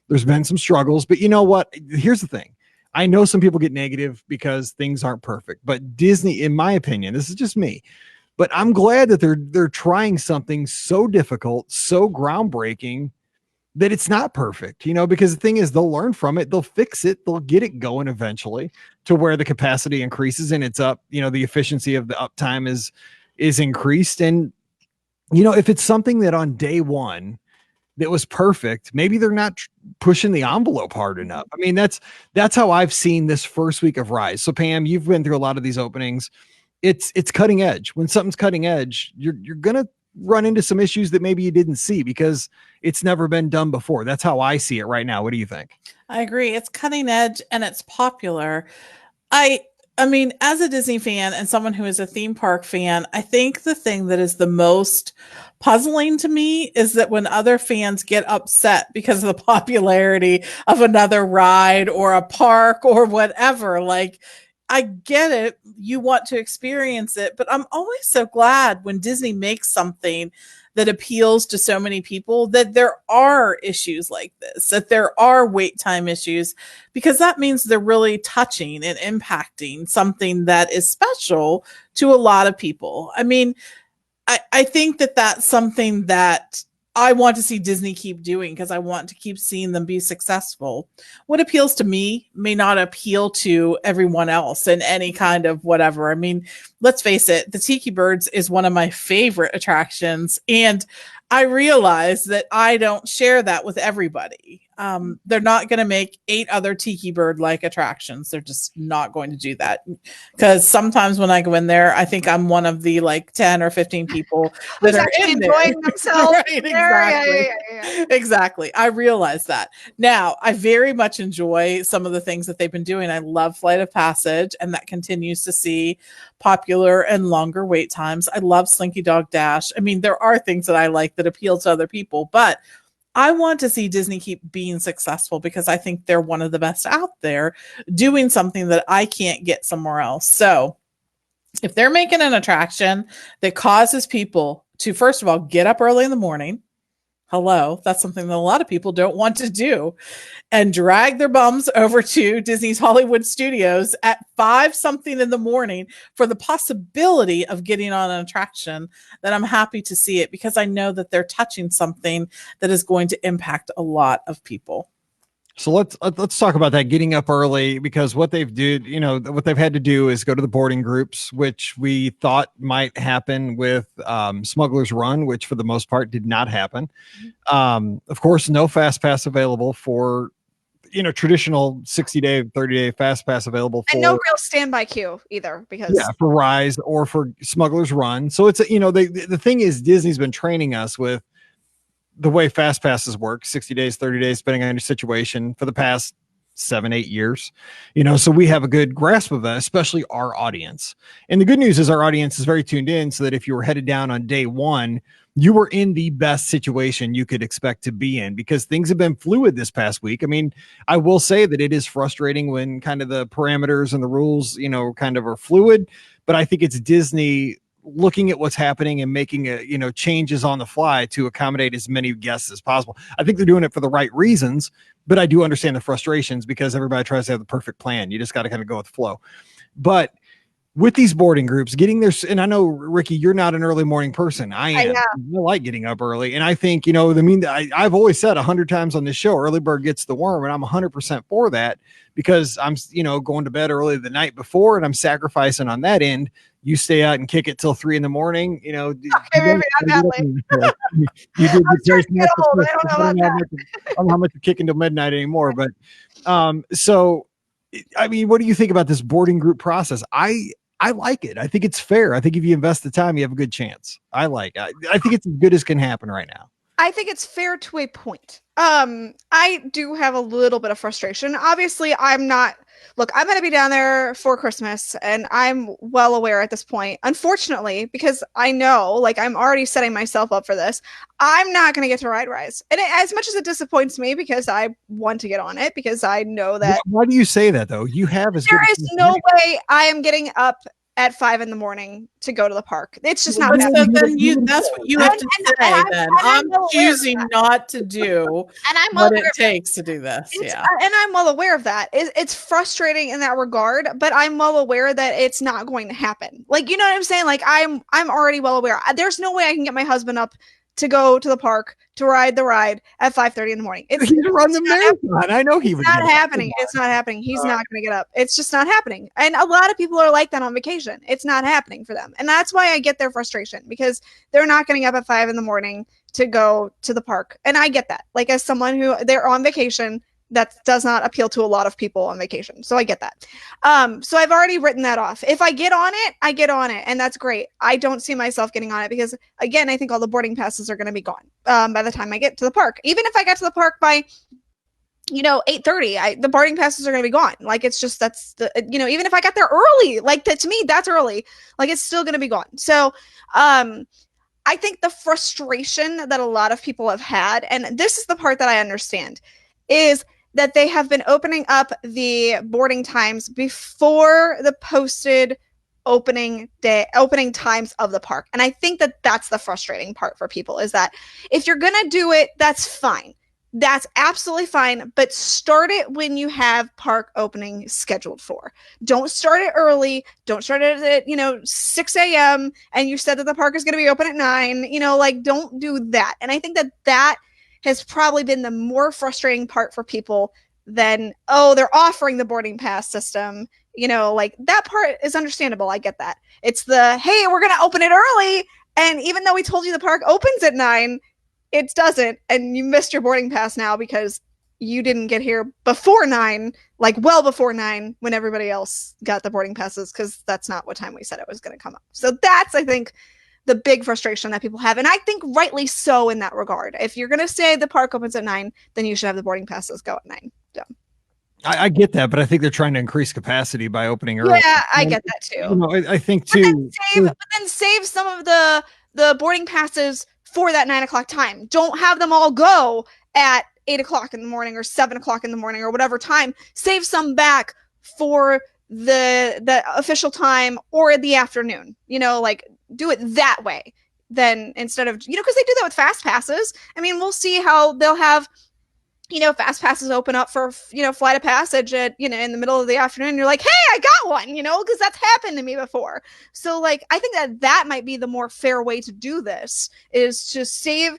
Speaker 1: there's been some struggles, but you know what? Here's the thing. I know some people get negative because things aren't perfect, but Disney, in my opinion, this is just me, but I'm glad that they're trying something so difficult, so groundbreaking that it's not perfect, because the thing is they'll learn from it, they'll fix it, they'll get it going eventually to where the capacity increases and it's up, the efficiency of the uptime is increased. And, if it's something that on day one that was perfect, maybe they're not pushing the envelope hard enough. I mean, that's how I've seen this first week of Rise. So Pam, you've been through a lot of these openings. It's cutting edge. When something's cutting edge, you're going to run into some issues that maybe you didn't see because it's never been done before. That's how I see it right now. What do you think?
Speaker 3: I agree. It's cutting edge and it's popular. I mean, as a Disney fan and someone who is a theme park fan, I think the thing that is the most puzzling to me is that when other fans get upset because of the popularity of another ride or a park or whatever, like, I get it. You want to experience it, but I'm always so glad when Disney makes something that appeals to so many people, that there are issues like this, that there are wait time issues, because that means they're really touching and impacting something that is special to a lot of people. I mean, I think that that's something that I want to see Disney keep doing because I want to keep seeing them be successful. What appeals to me may not appeal to everyone else in any kind of whatever. I mean, let's face it, the Tiki Birds is one of my favorite attractions. And I realize that I don't share that with everybody. They're not going to make 8 other Tiki Bird like attractions. They're just not going to do that. Because sometimes when I go in there, I think I'm one of the like 10 or 15 people that are
Speaker 2: enjoying themselves.
Speaker 3: Right, exactly.
Speaker 2: Yeah.
Speaker 3: Exactly. I realize that. Now, I very much enjoy some of the things that they've been doing. I love Flight of Passage, and that continues to see popular and longer wait times. I love Slinky Dog Dash. I mean, there are things that I like that appeal to other people, but I want to see Disney keep being successful because I think they're one of the best out there doing something that I can't get somewhere else. So if they're making an attraction that causes people to, first of all, get up early in the morning, hello, that's something that a lot of people don't want to do, and drag their bums over to Disney's Hollywood Studios at 5 something in the morning for the possibility of getting on an attraction, then I'm happy to see it because I know that they're touching something that is going to impact a lot of people.
Speaker 1: So let's talk about that, getting up early, because what they've what they've had to do is go to the boarding groups, which we thought might happen with Smuggler's Run, which for the most part did not happen. Of course, no fast pass available for traditional 60-day, 30-day fast pass available for,
Speaker 2: and no real standby queue either, because
Speaker 1: for Rise or for Smuggler's Run. So it's the thing is, Disney's been training us with the way fast passes work, 60 days, 30 days, depending on your situation, for the past 7-8 years, so we have a good grasp of that, especially our audience. And the good news is our audience is very tuned in, so that if you were headed down on day one, you were in the best situation you could expect to be in, because things have been fluid this past week. I mean, I will say that it is frustrating when kind of the parameters and the rules, kind of are fluid, but I think it's Disney looking at what's happening and making changes on the fly to accommodate as many guests as possible. I think they're doing it for the right reasons, but I do understand the frustrations because everybody tries to have the perfect plan. You just got to kind of go with the flow. But with these boarding groups, getting there, and I know, Rikki, you're not an early morning person. I am. I like getting up early. And I think, I've always said 100 times on this show, early bird gets the worm, and I'm 100% for that, because I'm, going to bed early the night before, and I'm sacrificing on that end. You stay out and kick it till 3 a.m. Okay,
Speaker 2: maybe not that late.
Speaker 1: You did
Speaker 2: I don't know
Speaker 1: how much you're kicking till midnight anymore, but so I mean, what do you think about this boarding group process? I like it. I think it's fair. I think if you invest the time, you have a good chance. I think it's as good as can happen right now.
Speaker 2: I think it's fair to a point. I do have a little bit of frustration. Obviously, I'm not look, I'm going to be down there for Christmas, and I'm well aware at this point, unfortunately, because I know, like, I'm already setting myself up for this. I'm not going to get to ride Rise. And as much as it disappoints me, because I want to get on it, because I know that.
Speaker 1: Why do you say that, though? You have as
Speaker 2: there
Speaker 1: good
Speaker 2: is no way I am getting up at 5 a.m. to go to the park. It's just not
Speaker 3: So
Speaker 2: happening.
Speaker 3: then that's what you have to say. Then I'm choosing not to do
Speaker 2: and I'm
Speaker 3: what it takes to do this. Yeah,
Speaker 2: and I'm well aware of that. It's frustrating in that regard, but I'm well aware that it's not going to happen. Like, you know what I'm saying? Like, I'm already well aware. There's no way I can get my husband up to go to the park to ride the ride at 5:30 in the morning.
Speaker 1: He's run the marathon. I know he would.
Speaker 2: It's not happening. It's not happening. He's not going to get up. It's just not happening. And a lot of people are like that on vacation. It's not happening for them. And that's why I get their frustration, because they're not getting up at 5 a.m. to go to the park. And I get that. Like, as someone who they're on vacation, that does not appeal to a lot of people on vacation. So I get that. So I've already written that off. If I get on it, I get on it. And that's great. I don't see myself getting on it because, again, I think all the boarding passes are going to be gone by the time I get to the park. Even if I get to the park by 8:30, the boarding passes are going to be gone. Like, it's just, that's the, even if I got there early, like, that, to me, that's early. Like, it's still going to be gone. So, I think the frustration that a lot of people have had, and this is the part that I understand, is that they have been opening up the boarding times before the posted opening times of the park. And I think that that's the frustrating part for people, is that if you're going to do it, that's fine. That's absolutely fine. But start it when you have park opening scheduled for. Don't start it early. Don't start it at, 6 a.m. and you said that the park is going to be open at 9, like, don't do that. And I think that that has probably been the more frustrating part for people than, they're offering the boarding pass system. Like, that part is understandable. I get that. It's the, hey, we're going to open it early. And even though we told you the park opens at 9, it doesn't. And you missed your boarding pass now because you didn't get here before 9, like well before 9, when everybody else got the boarding passes, because that's not what time we said it was going to come up. So that's, I think, the big frustration that people have. And I think rightly so in that regard. If you're going to say the park opens at 9, then you should have the boarding passes go at 9. So.
Speaker 1: I get that, but I think they're trying to increase capacity by opening early.
Speaker 2: Yeah, I get that too.
Speaker 1: I think too.
Speaker 2: But then save some of the boarding passes for that 9 o'clock time. Don't have them all go at 8 o'clock in the morning or 7 o'clock in the morning or whatever time. Save some back for the official time or the afternoon. Like, do it that way. Then instead of, because they do that with fast passes. I mean, we'll see how they'll have, fast passes open up for, flight of passage at, in the middle of the afternoon. You're like, hey, I got one, because that's happened to me before. So, like, I think that might be the more fair way to do this, is to save,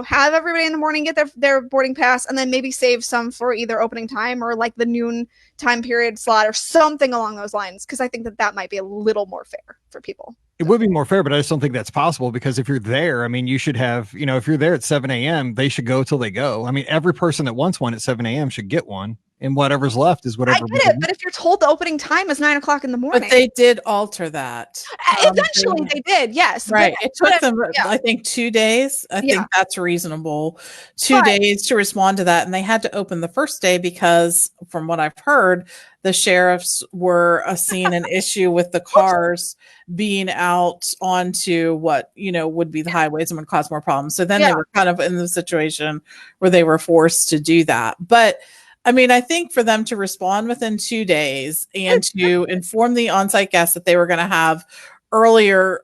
Speaker 2: have everybody in the morning get their boarding pass, and then maybe save some for either opening time or like the noon time period slot or something along those lines. Because I think that might be a little more fair for people.
Speaker 1: It would be more fair, but I just don't think that's possible, because if you're there, I mean, you should have, if you're there at 7 a.m., they should go till they go. I mean, every person that wants one at 7 a.m. should get one, and whatever's left is whatever.
Speaker 2: I get it, but if you're told the opening time is 9 o'clock in the morning.
Speaker 3: But they did alter that.
Speaker 2: Eventually they did, yes.
Speaker 3: Right. It took them, I think, 2 days. I think that's reasonable. 2 days to respond to that. And they had to open the first day because, from what I've heard, the sheriffs were seeing an issue with the cars being out onto what, would be the highways and would cause more problems. So then they were kind of in the situation where they were forced to do that. But I mean, I think for them to respond within 2 days and to inform the on-site guests that they were going to have earlier,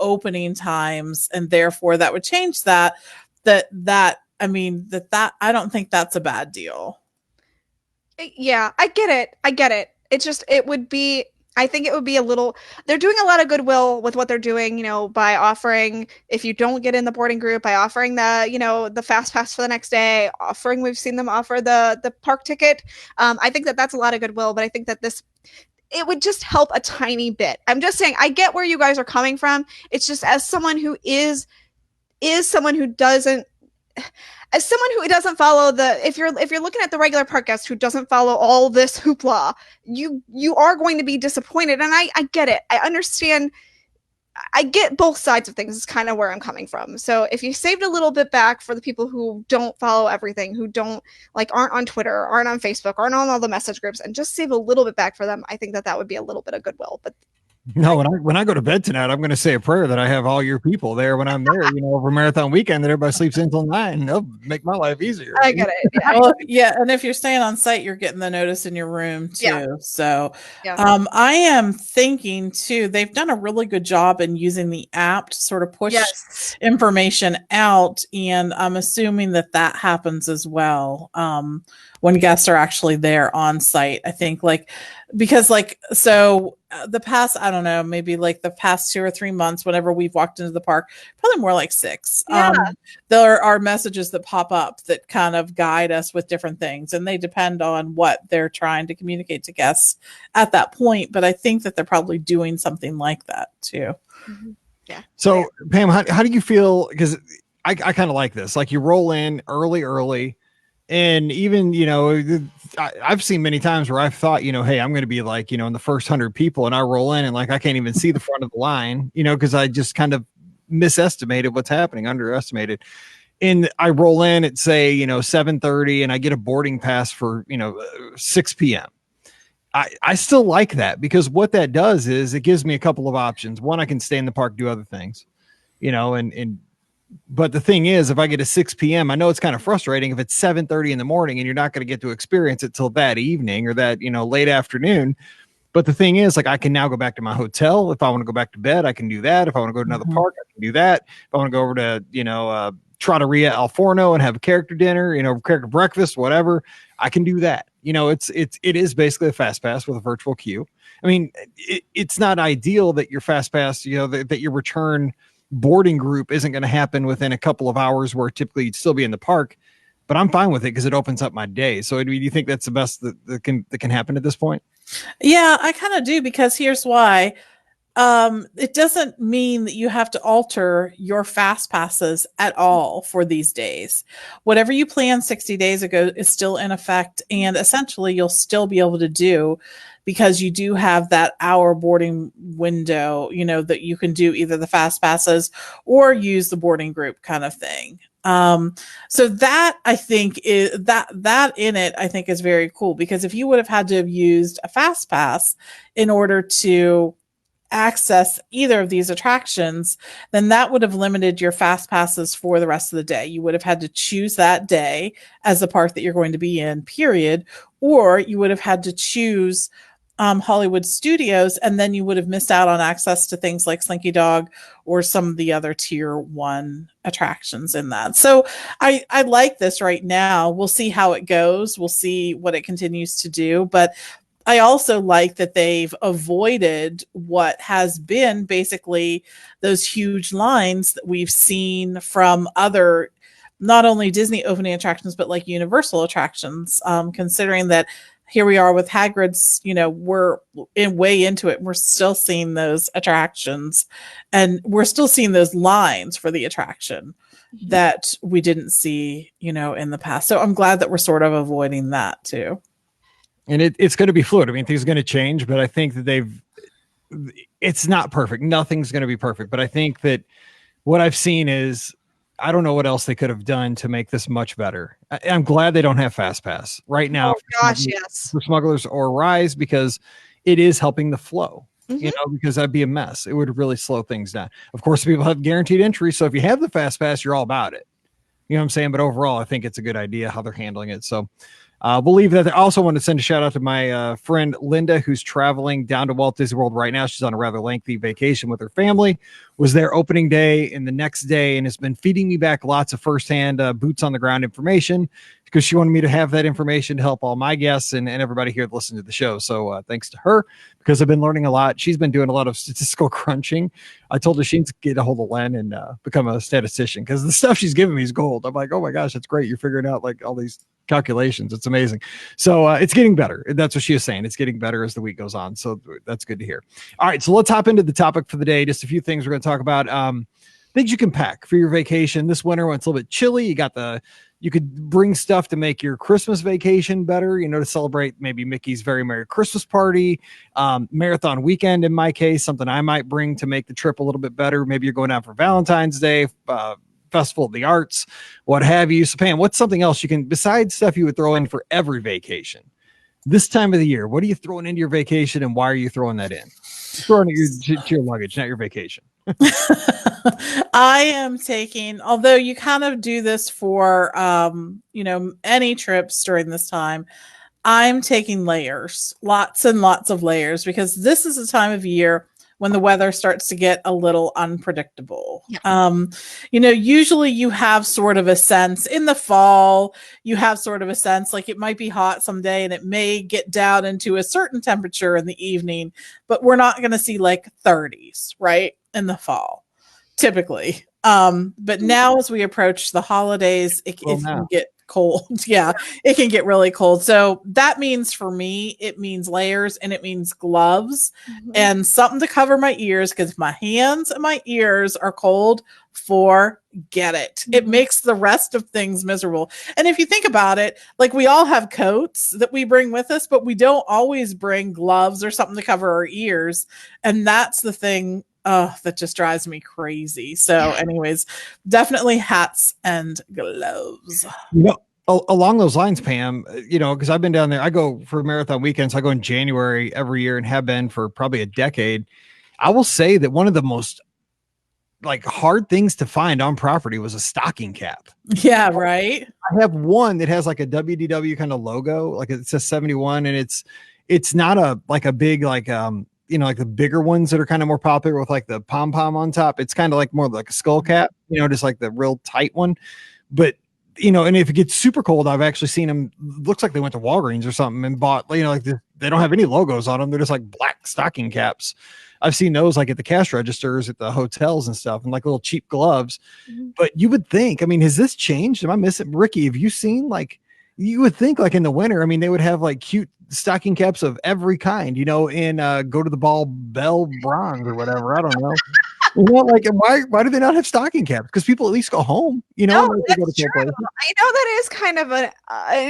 Speaker 3: opening times, and therefore that would change that I don't think that's a bad deal.
Speaker 2: Yeah, I get it. It's just, I think it would be a little, they're doing a lot of goodwill with what they're doing, by offering, if you don't get in the boarding group, by offering the fast pass for the next day, we've seen them offer the park ticket. I think that that's a lot of goodwill, but I think that it would just help a tiny bit. I'm just saying, I get where you guys are coming from. It's just, as someone who is someone who doesn't, as someone who doesn't follow if you're looking at the regular park guest who doesn't follow all this hoopla, you are going to be disappointed. And I get it. I understand I get both sides of things is kind of where I'm coming from. So if you saved a little bit back for the people who don't follow everything, who don't aren't on Twitter, aren't on Facebook, aren't on all the message groups, and just save a little bit back for them, I think that would be a little bit of goodwill. But
Speaker 1: no, when I go to bed tonight, I'm going to say a prayer that I have all your people there when I'm there, over marathon weekend, that everybody sleeps until 9. They'll make my life easier.
Speaker 2: I get it. Yeah.
Speaker 3: Well, yeah. And if you're staying on site, you're getting the notice in your room too.
Speaker 2: Yeah.
Speaker 3: So I am thinking too, they've done a really good job in using the app to sort of push information out. And I'm assuming that happens as well. When guests are actually there on site, I think because the past, I don't know, maybe the past 2 or 3 months, whenever we've walked into the park, probably more like 6, there are messages that pop up that kind of guide us with different things, and they depend on what they're trying to communicate to guests at that point. But I think that they're probably doing something like that too.
Speaker 2: Mm-hmm. Yeah.
Speaker 1: So Pam, how do you feel? Because I kind of like this, you roll in early. And even, I've seen many times where I've thought, hey, I'm going to be in the first 100 people, and I roll in and I can't even see the front of the line, because I just kind of misestimated what's happening, underestimated. And I roll in at say, 7:30, and I get a boarding pass for, 6 p.m. I still like that, because what that does is it gives me a couple of options. One, I can stay in the park, do other things, but the thing is, if I get a 6 p.m., I know it's kind of frustrating if it's 7:30 in the morning and you're not going to get to experience it till that evening or that, late afternoon. But the thing is, I can now go back to my hotel. If I want to go back to bed, I can do that. If I want to go to another park, I can do that. If I want to go over to, Trattoria Al Forno and have a character dinner, character breakfast, whatever, I can do that. It is basically a fast pass with a virtual queue. I mean, it's not ideal that your fast pass, that your return boarding group isn't going to happen within a couple of hours, where typically you'd still be in the park, but I'm fine with it because it opens up my day. So do you think that's the best that can happen at this point?
Speaker 3: Yeah, I kind of do, because here's why. It doesn't mean that you have to alter your fast passes at all for these days. Whatever you planned 60 days ago is still in effect, and essentially you'll still be able to do, because you do have that hour boarding window, that you can do either the fast passes or use the boarding group kind of thing. So that I think is that in it, I think is very cool, because if you would have had to have used a fast pass in order to access either of these attractions, then that would have limited your fast passes for the rest of the day. You would have had to choose that day as the park that you're going to be in, period, or you would have had to choose Hollywood Studios, and then you would have missed out on access to things like Slinky Dog or some of the other tier 1 attractions in that. So I like this right now. We'll see how it goes. We'll see what it continues to do. But I also like that they've avoided what has been basically those huge lines that we've seen from other, not only Disney opening attractions, but Universal attractions, considering that here we are with Hagrid's, we're way into it. And we're still seeing those attractions, and we're still seeing those lines for the attraction that we didn't see, in the past. So I'm glad that we're sort of avoiding that too.
Speaker 1: And it's going to be fluid. I mean, things are going to change, but I think that it's not perfect. Nothing's going to be perfect. But I think that what I've seen is, I don't know what else they could have done to make this much better. I'm glad they don't have Fast Pass right now. For Smugglers or Rise, because it is helping the flow, because that'd be a mess. It would really slow things down. Of course, people have guaranteed entry. So if you have the Fast Pass, you're all about it. You know what I'm saying? But overall, I think it's a good idea how they're handling it. So we'll leave that. I also want to send a shout out to my friend Linda, who's traveling down to Walt Disney World right now. She's on a rather lengthy vacation with her family. Was there opening day and the next day, and has been feeding me back lots of firsthand boots on the ground information, because she wanted me to have that information to help all my guests and everybody here that listen to the show. So thanks to her, because I've been learning a lot. She's been doing a lot of statistical crunching. I told her she needs to get a hold of Len and become a statistician, because the stuff she's giving me is gold. I'm like, oh my gosh, that's great. You're figuring out all these calculations. It's amazing. So it's getting better. That's what she is saying. It's getting better as the week goes on. So that's good to hear. All right. So let's hop into the topic for the day. Just a few things we're going to talk about. things you can pack for your vacation this winter when it's a little bit chilly. You could bring stuff to make your Christmas vacation better, to celebrate maybe Mickey's Very Merry Christmas Party, marathon weekend. In my case, something I might bring to make the trip a little bit better. Maybe you're going out for Valentine's Day, Festival of the Arts, what have you. So Pam, what's something else you can, besides stuff you would throw in for every vacation this time of the year? What are you throwing into your vacation, and why are you throwing that in? Throwing it to your luggage, not your vacation.
Speaker 3: I am taking, although you kind of do this for, any trips during this time, I'm taking layers, lots and lots of layers, because this is the time of year when the weather starts to get a little unpredictable. Yeah. Usually you have sort of a sense in the fall, you have sort of a sense like it might be hot someday and it may get down into a certain temperature in the evening, but we're not going to see like 30s, right? In the fall, typically. But now as we approach the holidays, it can get cold. Yeah, it can get really cold. So that means for me, it means layers, and it means gloves and something to cover my ears, because my hands and my ears are cold. Forget it. It makes the rest of things miserable. And if you think about it, like we all have coats that we bring with us, but we don't always bring gloves or something to cover our ears. And that's the thing that just drives me crazy. So anyways, definitely hats and gloves.
Speaker 1: Along those lines, Pam, because I've been down there, I go for marathon weekends. I go in January every year and have been for probably a decade. I will say that one of the most hard things to find on property was a stocking cap.
Speaker 3: Yeah, right.
Speaker 1: I have one that has like a WDW kind of logo, like it says 71, and it's not a big like the bigger ones that are kind of more popular with like the pom-pom on top. It's kind of like more like a skull cap, just like the real tight one. But, and if it gets super cold, I've actually seen them, looks like they went to Walgreens or something and bought, they don't have any logos on them. They're just like black stocking caps. I've seen those like at the cash registers at the hotels and stuff, and like little cheap gloves. But you would think, has this changed? Am I missing? Rikki, have you seen you would think like in the winter, they would have like cute stocking caps of every kind, in Go to the Ball Bell Bronze or whatever. I don't know. Why do they not have stocking caps? Because people at least go home,
Speaker 2: No, that's true. I know that is kind of an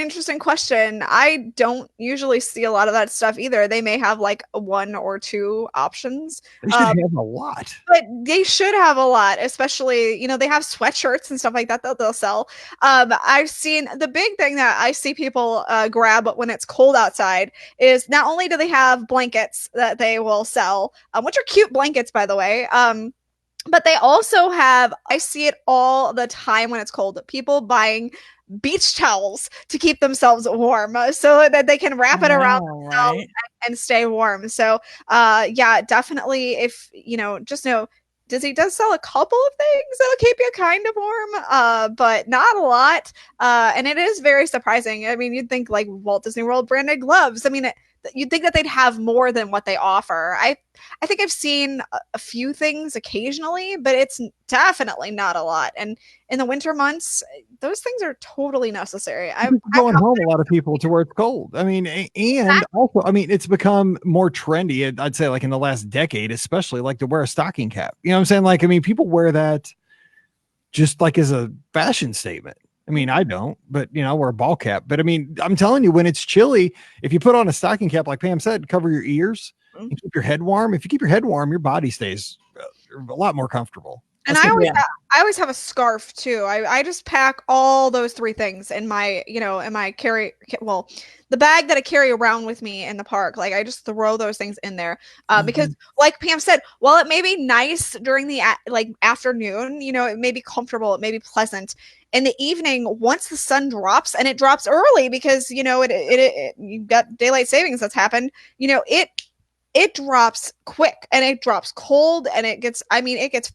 Speaker 2: interesting question. I don't usually see a lot of that stuff either. They may have like one or two options.
Speaker 1: They should have a lot.
Speaker 2: But they should have a lot, especially, they have sweatshirts and stuff like that they'll sell. I've seen the big thing that I see people grab when it's cold outside is not only do they have blankets that they will sell, which are cute blankets, by the way, but they also have, I see it all the time when it's cold, people buying beach towels to keep themselves warm so that they can wrap it around themselves and stay warm. So yeah, definitely, if just know Disney does sell a couple of things that'll keep you kind of warm, but not a lot. And it is very surprising. You'd think like Walt Disney World branded gloves. You'd think that they'd have more than what they offer. I think I've seen a few things occasionally, but it's definitely not a lot. And in the winter months, those things are totally necessary. I'm
Speaker 1: going home a lot of people to where it's cold. And also, it's become more trendy. I'd say like in the last decade, especially like to wear a stocking cap. You know what I'm saying? People wear that just like as a fashion statement. I don't, but I wear a ball cap. But I'm telling you, when it's chilly, if you put on a stocking cap, like Pam said, cover your ears and keep your head warm. If you keep your head warm, your body stays a lot more comfortable.
Speaker 2: And I always have a scarf too. I just pack all those three things in my, in my the bag that I carry around with me in the park. Like I just throw those things in there because like Pam said, while it may be nice during the afternoon, it may be comfortable, it may be pleasant. In the evening, once the sun drops, and it drops early because, you've got daylight savings that's happened, it drops quick and it drops cold and it gets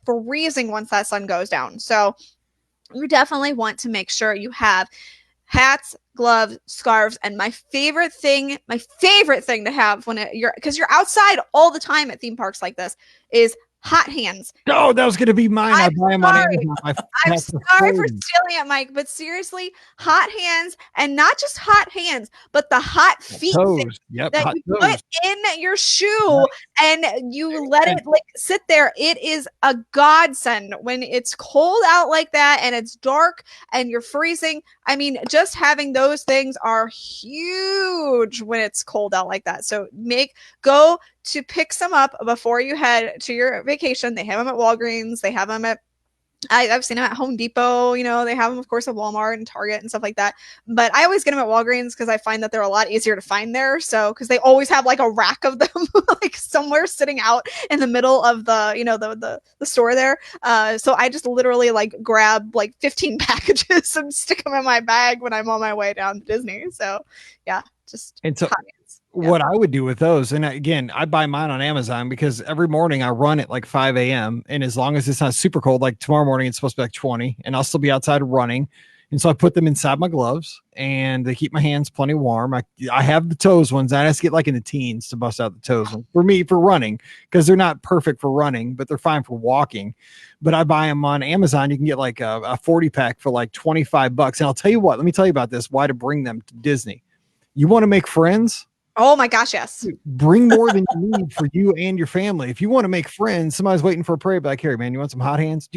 Speaker 2: freezing once that sun goes down. So you definitely want to make sure you have hats, gloves, scarves, and my favorite thing to have because you're outside all the time at theme parks like this is hot hands.
Speaker 1: Oh, that was going to be mine. I buy them on Amazon.
Speaker 2: I'm sorry for stealing it, Mike, but seriously, hot hands, and not just hot hands, but the hot feet
Speaker 1: toes.
Speaker 2: that you put in your shoe and you let it like sit there. It is a godsend when it's cold out like that and it's dark and you're freezing. I mean, just having those things are huge when it's cold out like that. So go to pick some up before you head to your vacation. They have them at Walgreens. They have them at I've seen them at Home Depot. You know, they have them, of course, at Walmart and Target and stuff like that. But I always get them at Walgreens because I find that they're a lot easier to find there. So, because they always have like a rack of them, like somewhere sitting out in the middle of the, you know, the store there. So I just literally like grab like 15 packages and stick them in my bag when I'm on my way down to Disney. So, yeah, just
Speaker 1: what I would do with those, and again, I buy mine on Amazon because every morning I run at like 5 a.m. And as long as it's not super cold, like tomorrow morning, it's supposed to be like 20 and I'll still be outside running. And so I put them inside my gloves and they keep my hands plenty warm. I have the toes ones. I just get like in the teens to bust out the toes ones for me for running because they're not perfect for running, but they're fine for walking. But I buy them on Amazon. You can get like a 40 pack for like $25. And I'll tell you what, let me tell you about this, why to bring them to Disney. You want to make friends?
Speaker 2: Oh my gosh, yes.
Speaker 1: Bring more than you need for you and your family. If you want to make friends, somebody's waiting for a parade back here, man. You want some hot hands?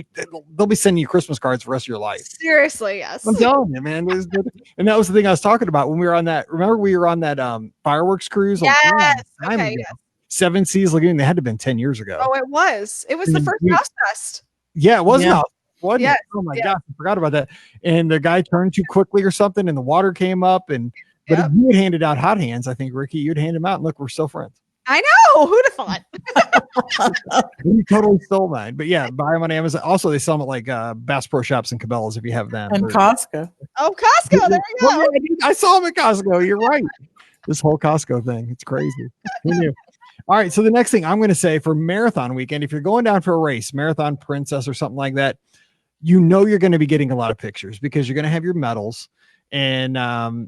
Speaker 1: They'll be sending you Christmas cards for the rest of your life.
Speaker 2: Seriously, yes.
Speaker 1: I'm telling you, man. And that was the thing I was talking about when we were on that. Remember, we were on that fireworks cruise?
Speaker 2: Yes. Okay, yes.
Speaker 1: Seven Seas Lagoon. They had to have been 10 years ago.
Speaker 2: Oh, it was. It was the first House Fest.
Speaker 1: Yeah, it was not. Wasn't
Speaker 2: yes.
Speaker 1: it? Oh my gosh, I forgot about that. And the guy turned too quickly or something, and the water came up and. But if you had handed out hot hands, I think, Rikki, you'd hand them out and look, we're still friends.
Speaker 2: I know. Who'd have thought?
Speaker 1: You totally stole mine. But yeah, buy them on Amazon. Also, they sell them at like Bass Pro Shops and Cabela's if you have them.
Speaker 3: And Costco.
Speaker 2: Oh, Costco. There you go.
Speaker 1: Well, I saw them at Costco. You're right. This whole Costco thing. It's crazy. Who knew? All right. So the next thing I'm going to say for marathon weekend, if you're going down for a race, Marathon Princess or something like that, you know you're going to be getting a lot of pictures because you're going to have your medals. And,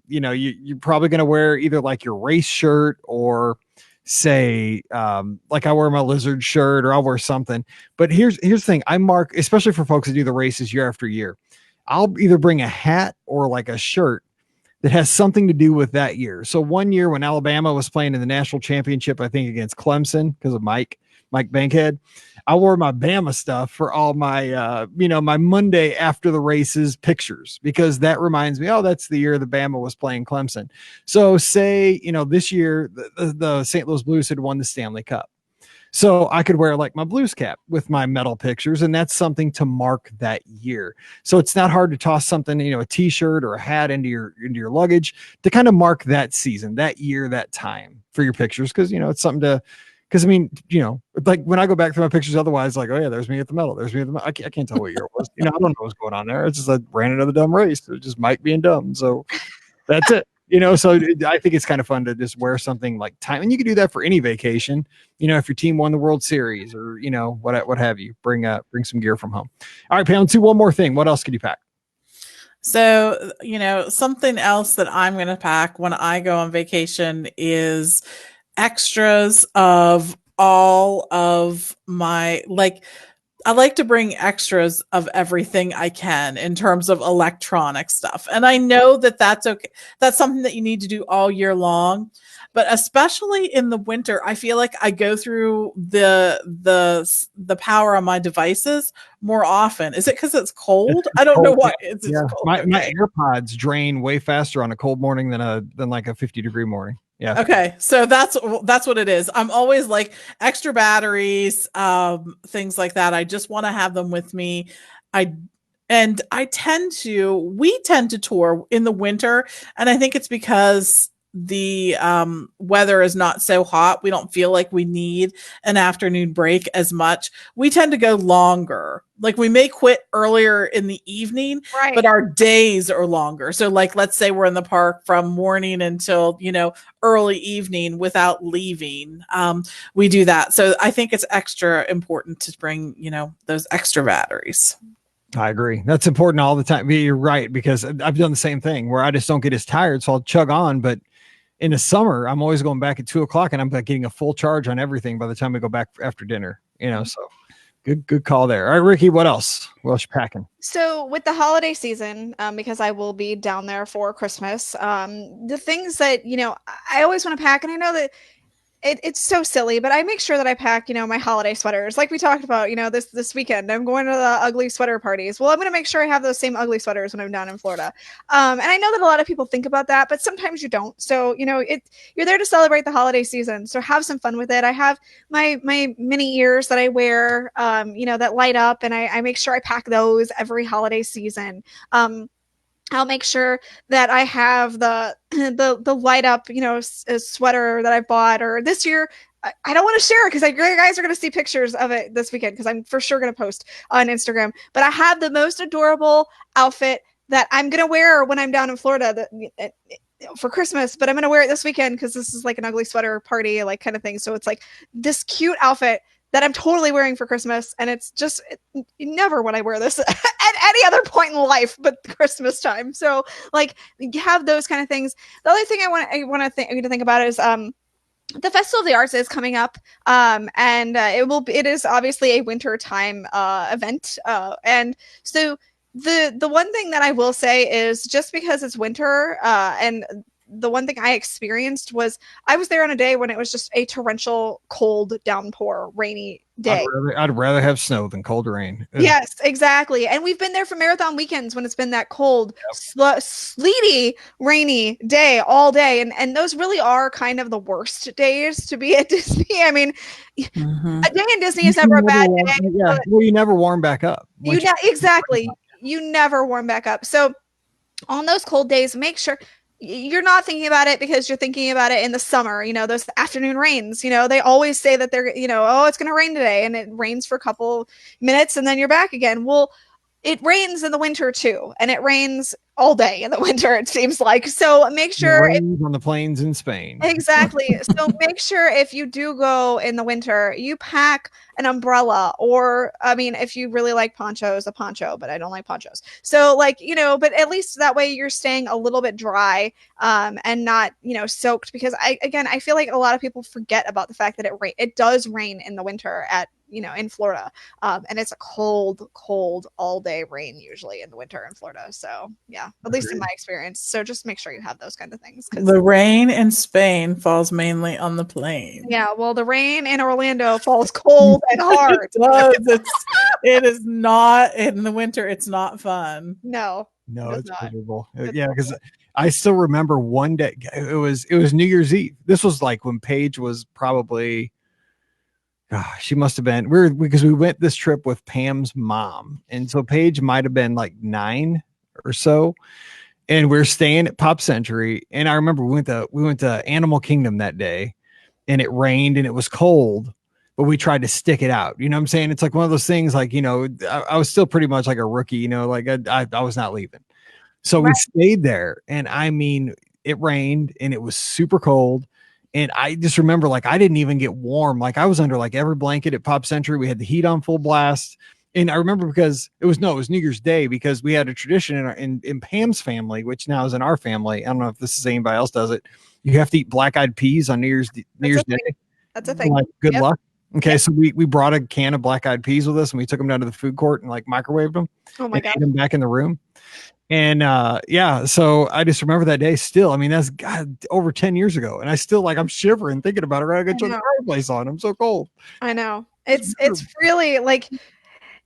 Speaker 1: you know, you're probably going to wear either like your race shirt or say, like I wear my lizard shirt or I'll wear something. But here's the thing. I mark, especially for folks that do the races year after year, I'll either bring a hat or like a shirt that has something to do with that year. So one year when Alabama was playing in the national championship, I think against Clemson because of Mike Bankhead, I wore my Bama stuff for all my, my Monday after the races pictures, because that reminds me, oh, that's the year the Bama was playing Clemson. So say, this year the St. Louis Blues had won the Stanley Cup. So I could wear like my Blues cap with my medal pictures, and that's something to mark that year. So it's not hard to toss something, a t-shirt or a hat into your luggage to kind of mark that season, that year, that time for your pictures. Cause it's something to, because I mean, like when I go back through my pictures, otherwise, like, oh yeah, there's me at the medal. There's me at the medal. I can't tell what year it was. I don't know what's going on there. It's just I ran another dumb race. It just Mike being dumb. So that's it. So I think it's kind of fun to just wear something like time, and you can do that for any vacation. If your team won the World Series or what have you, bring some gear from home. All right, Pam, one more thing. What else could you pack?
Speaker 3: So something else that I'm going to pack when I go on vacation is extras of all of my, I like to bring extras of everything I can in terms of electronic stuff. And I know that that's okay. That's something that you need to do all year long, but especially in the winter, I feel like I go through the power on my devices more often. Is it because it's cold? I don't know why. It's cold.
Speaker 1: My AirPods drain way faster on a cold morning than like a 50-degree morning. Yeah.
Speaker 3: Okay. So that's what it is. I'm always like extra batteries, things like that. I just want to have them with me. We tend to tour in the winter. And I think it's because the weather is not so hot. We don't feel like we need an afternoon break as much. We tend to go longer. Like we may quit earlier in the evening, right, but our days are longer. So like, let's say we're in the park from morning until, early evening without leaving. We do that. So I think it's extra important to bring, those extra batteries.
Speaker 1: I agree. That's important all the time. You're right, because I've done the same thing where I just don't get as tired. So I'll chug on, but in the summer, I'm always going back at 2:00 and I'm like getting a full charge on everything by the time we go back after dinner, so Good call there. All right, Rikki, what else? What else you packing?
Speaker 2: So with the holiday season, because I will be down there for Christmas, the things that, I always want to pack, and I know that it's so silly, but I make sure that I pack, my holiday sweaters. Like we talked about, this weekend, I'm going to the ugly sweater parties. Well, I'm going to make sure I have those same ugly sweaters when I'm down in Florida. And I know that a lot of people think about that, but sometimes you don't. So, you're there to celebrate the holiday season. So have some fun with it. I have my mini ears that I wear, that light up, and I make sure I pack those every holiday season. I'll make sure that I have the light up, sweater that I bought. Or this year, I don't want to share it because you guys are going to see pictures of it this weekend because I'm for sure going to post on Instagram. But I have the most adorable outfit that I'm going to wear when I'm down in Florida for Christmas. But I'm going to wear it this weekend because this is like an ugly sweater party, like kind of thing. So it's like this cute outfit that I'm totally wearing for Christmas. And it's just never would I wear this at any other point in life, but Christmas time. So like you have those kind of things. The other thing I want to think about is, the Festival of the Arts is coming up. And it is obviously a winter time, event. And so the one thing that I will say is just because it's winter, and the one thing I experienced was I was there on a day when it was just a torrential, cold, downpour, rainy day.
Speaker 1: I'd rather have snow than cold rain.
Speaker 2: Yes, exactly. And we've been there for marathon weekends when it's been that cold, sleety, rainy day all day. And those really are kind of the worst days to be at Disney. I mean, a day in Disney is never a bad day.
Speaker 1: Yeah, well, you never warm back up.
Speaker 2: Exactly. You never warm back up. So on those cold days, make sure you're not thinking about it because you're thinking about it in the summer, those afternoon rains, they always say that they're, oh, it's going to rain today, and it rains for a couple minutes and then you're back again. Well, it rains in the winter too, and it rains all day in the winter, it seems like. So make sure
Speaker 1: on the plains in Spain.
Speaker 2: Exactly. So make sure if you do go in the winter, you pack an umbrella, or if you really like ponchos, a poncho, but I don't like ponchos. So but at least that way you're staying a little bit dry, and not, soaked, because I feel like a lot of people forget about the fact that it does rain in the winter in Florida. And it's a cold all day rain usually in the winter in Florida. So yeah, at least in my experience. So just make sure you have those kind of things.
Speaker 3: The rain in Spain falls mainly on the plain.
Speaker 2: Yeah, well, the rain in Orlando falls cold and hard.
Speaker 3: It does. It is not in the winter. It's not fun.
Speaker 2: No,
Speaker 1: it's miserable. Yeah, because I still remember one day. It was New Year's Eve. This was like when Paige was probably. She must have been because we went this trip with Pam's mom. And so Paige might've been like 9 or so. And we're staying at Pop Century. And I remember we went to Animal Kingdom that day, and it rained and it was cold, but we tried to stick it out. You know what I'm saying? It's like one of those things, like, I was still pretty much like a rookie, like I was not leaving. So we stayed there, and it rained and it was super cold. And I just remember, like, I didn't even get warm. Like, I was under like every blanket at Pop Century. We had the heat on full blast. And I remember because it was New Year's Day, because we had a tradition in Pam's family, which now is in our family. I don't know if this is anybody else does it. You have to eat black-eyed peas on New Year's Day.
Speaker 2: That's a thing.
Speaker 1: Like, good luck. Okay, so we brought a can of black-eyed peas with us, and we took them down to the food court and like microwaved them.
Speaker 2: Oh my God.
Speaker 1: Ate them back in the room. And so I just remember that day still. That's over 10 years ago. And I still, like, I'm shivering thinking about it. I gotta turn the fireplace on. I'm so cold.
Speaker 2: I know. It's really like,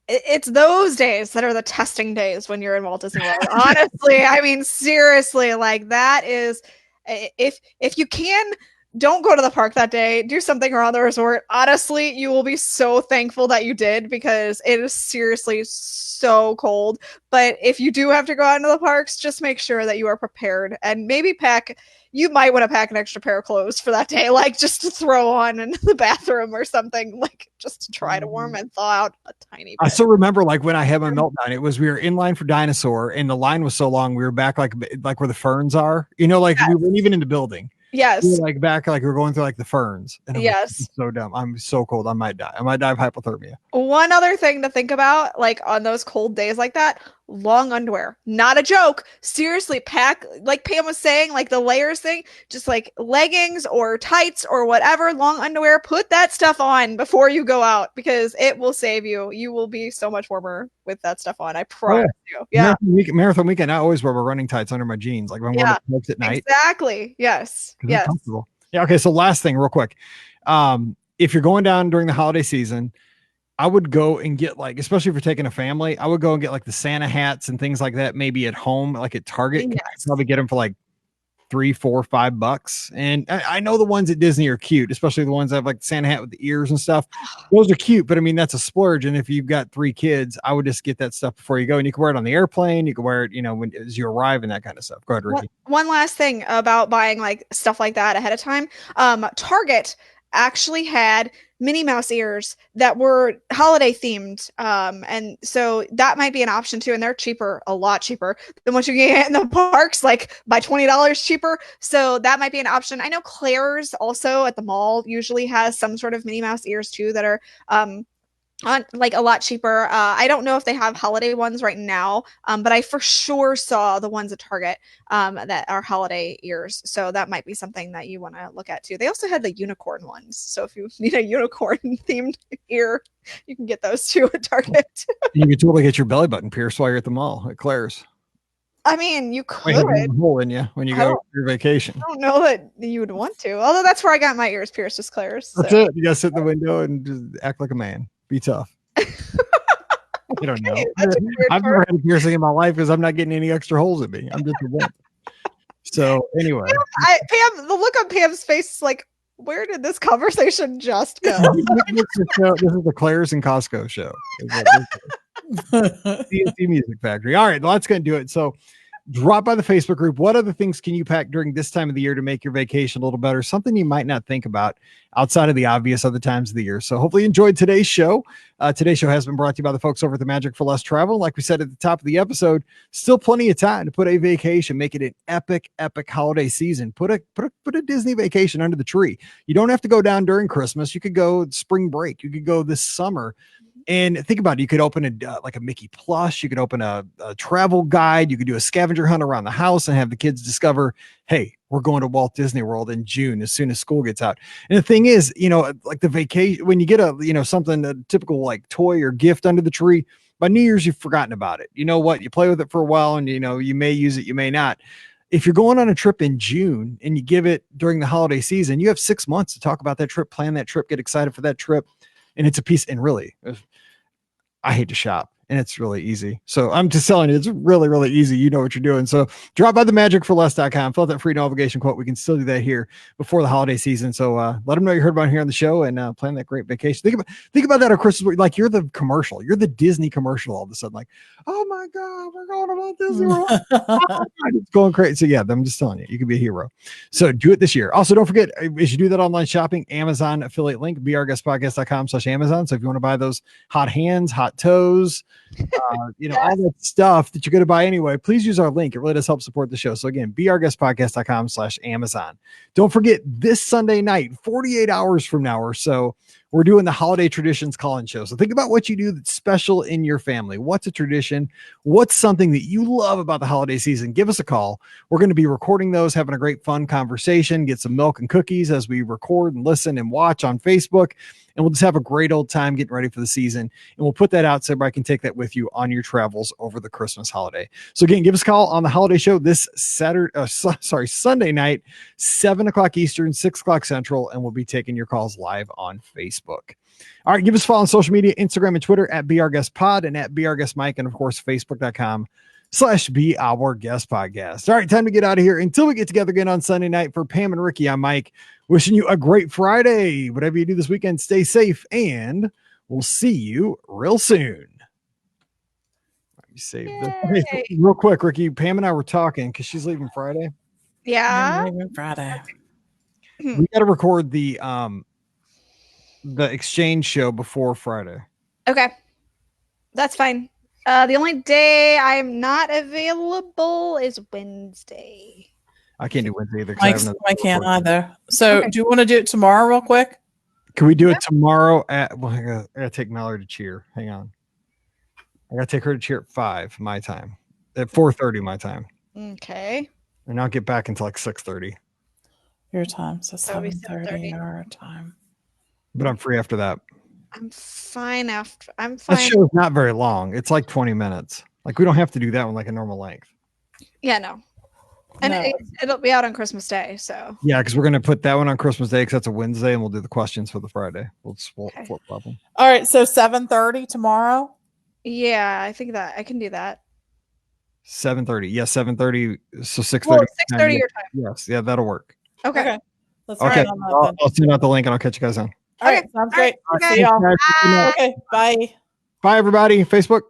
Speaker 2: it's those days that are the testing days when you're in Walt Disney World. Honestly, seriously, like, that is, if you can, don't go to the park that day. Do something around the resort. Honestly, you will be so thankful that you did, because it is seriously so cold. But if you do have to go out into the parks, just make sure that you are prepared, and maybe you might want to pack an extra pair of clothes for that day, like just to throw on in the bathroom or something, like just to try to warm and thaw out a tiny bit.
Speaker 1: I still remember, like, when I had my meltdown, we were in line for Dinosaur, and the line was so long, we were back like where the ferns are, like, we weren't even in the building.
Speaker 2: Yes.
Speaker 1: We were like back, like we were going through like the ferns. And
Speaker 2: yes.
Speaker 1: Like, so dumb. I'm so cold. I might die. I might die of hypothermia.
Speaker 2: One other thing to think about, like on those cold days like that, long underwear. Not a joke. Seriously, pack, like Pam was saying, like the layers thing, just like leggings or tights or whatever, long underwear. Put that stuff on before you go out because it will save you. You will be so much warmer with that stuff on. I promise you. Yeah.
Speaker 1: Marathon weekend, I always wear my running tights under my jeans, like when I'm going to books at night.
Speaker 2: Exactly. Yes.
Speaker 1: Yes. They're comfortable. Yeah. Okay. So last thing, real quick. If you're going down during the holiday season, I would go and get like, especially if you're taking a family, I would go and get like the Santa hats and things like that, maybe at home, like at Target.
Speaker 2: Yes.
Speaker 1: Probably get them for like $3, $4, $5. And I know the ones at Disney are cute, especially the ones that have like the Santa hat with the ears and stuff. Those are cute, but I mean, that's a splurge. And if you've got 3 kids, I would just get that stuff before you go. And you can wear it on the airplane. You can wear it, as you arrive and that kind of stuff. Go ahead, Rikki.
Speaker 2: One last thing about buying like stuff like that ahead of time. Target actually had Minnie Mouse ears that were holiday themed. And so that might be an option too. And they're cheaper, a lot cheaper than what you can get in the parks, like by $20 cheaper. So that might be an option. I know Claire's also at the mall usually has some sort of Minnie Mouse ears too that are, on like a lot cheaper. I don't know if they have holiday ones right now, but I for sure saw the ones at Target that are holiday ears. So that might be something that you want to look at too. They also had the unicorn ones. So if you need a unicorn themed ear, you can get those too at Target.
Speaker 1: You can totally get your belly button pierced while you're at the mall at Claire's.
Speaker 2: I mean, you could.
Speaker 1: Have a hole in you when you go for your vacation.
Speaker 2: I don't know that you would want to. Although that's where I got my ears pierced, was Claire's.
Speaker 1: So. That's it. You gotta sit in the window and just act like a man. Be tough. I don't know. I've never had a piercing in my life because I'm not getting any extra holes in me. I'm just a wimp. So anyway,
Speaker 2: Pam, the look on Pam's face is like, where did this conversation just go?
Speaker 1: This is the Claire's and Costco show. CNC Music Factory. All right, well, that's going to do it. So drop by the Facebook group. What other things can you pack during this time of the year to make your vacation a little better? Something you might not think about outside of the obvious other times of the year. So hopefully you enjoyed today's show. Today's show has been brought to you by the folks over at the Magic for Less Travel. Like we said at the top of the episode, still plenty of time to put a vacation, make it an epic holiday season. Put a Disney vacation under the tree. You don't have to go down during Christmas. You could go spring break. You could go this summer. And think about it. You could open like a Mickey plush. You could open a travel guide. You could do a scavenger hunt around the house and have the kids discover, hey, we're going to Walt Disney World in June as soon as school gets out. And the thing is, like the vacation, when you get something, a typical like toy or gift under the tree, by New Year's, you've forgotten about it. You know what? You play with it for a while and, you may use it, you may not. If you're going on a trip in June and you give it during the holiday season, you have 6 months to talk about that trip, plan that trip, get excited for that trip. And it's a piece. And really, I hate to shop and it's really easy. So I'm just telling you, it's really, really easy. You know what you're doing. So drop by the magicforless.com, fill out that free no obligation quote. We can still do that here before the holiday season. So let them know you heard about it here on the show and plan that great vacation. Think about that at Christmas. Like you're the commercial, you're the Disney commercial all of a sudden. Like, oh my God, we're going to Walt Disney World. It's going crazy. So yeah, I'm just telling you, you can be a hero. So do it this year. Also, don't forget, as you do that online shopping, Amazon affiliate link, beourguestpodcast.com/Amazon. So if you want to buy those hot hands, hot toes, yes, all that stuff that you're going to buy anyway, please use our link. It really does help support the show. So again, beourguestpodcast.com/Amazon. Don't forget this Sunday night, 48 hours from now or so, we're doing the Holiday Traditions call-in show. So think about what you do that's special in your family. What's a tradition? What's something that you love about the holiday season? Give us a call. We're going to be recording those, having a great fun conversation, get some milk and cookies as we record and listen and watch on Facebook. And we'll just have a great old time getting ready for the season. And we'll put that out so everybody can take that with you on your travels over the Christmas holiday. So again, give us a call on the holiday show this Sunday night, 7:00 Eastern, 6:00 Central, and we'll be taking your calls live on Facebook. All right, give us a follow on social media, Instagram and Twitter at BeOurGuestPod and at BeOurGuestMike, and of course, Facebook.com/BeOurGuestPodcast. All right, time to get out of here. Until we get together again on Sunday night, for Pam and Rikki, I'm Mike. Wishing you a great Friday. Whatever you do this weekend, stay safe, and we'll see you real soon. Let me save this. Okay, real quick, Rikki. Pam and I were talking because she's leaving Friday.
Speaker 2: Yeah.
Speaker 3: Friday.
Speaker 1: We got to record the exchange show before Friday.
Speaker 2: Okay. That's fine. The only day I'm not available is Wednesday.
Speaker 1: I can't do Wednesday either.
Speaker 3: I can't either. So okay. Do you want to do it tomorrow real quick?
Speaker 1: Can we do it tomorrow I gotta take Mallory to cheer. Hang on. I gotta take her to cheer at 5 my time. At 4:30 my time.
Speaker 2: Okay.
Speaker 1: And I'll get back until like 6:30.
Speaker 3: Your time. So
Speaker 2: That'll be
Speaker 3: 7:30
Speaker 2: 7:30.
Speaker 3: our time.
Speaker 1: But I'm free after that.
Speaker 2: I'm fine after. I'm
Speaker 1: That
Speaker 2: fine.
Speaker 1: show's not very long. It's like 20 minutes. Like we don't have to do that one like a normal length.
Speaker 2: Yeah, no. And
Speaker 3: No.
Speaker 2: it'll be out on Christmas Day, so.
Speaker 1: Yeah, because we're gonna put that one on Christmas Day because that's a Wednesday, and we'll do the questions for the Friday. We'll
Speaker 2: Okay.
Speaker 1: flip flop them.
Speaker 3: All right. So 7:30 tomorrow.
Speaker 2: Yeah, I think that I can do that.
Speaker 1: 7:30. Yeah, 7:30. So 6:30.
Speaker 2: Well, 6:30 your time.
Speaker 1: Yes, yeah, that'll work.
Speaker 2: Okay.
Speaker 3: Let's
Speaker 1: Okay,
Speaker 3: plan on that then.
Speaker 1: I'll send out the link and I'll catch you guys on.
Speaker 3: All right.
Speaker 2: Okay.
Speaker 3: Sounds
Speaker 2: All right.
Speaker 3: great.
Speaker 2: Okay.
Speaker 3: See y'all.
Speaker 1: Guys,
Speaker 2: Bye.
Speaker 3: Okay. Bye.
Speaker 1: bye, everybody. Facebook.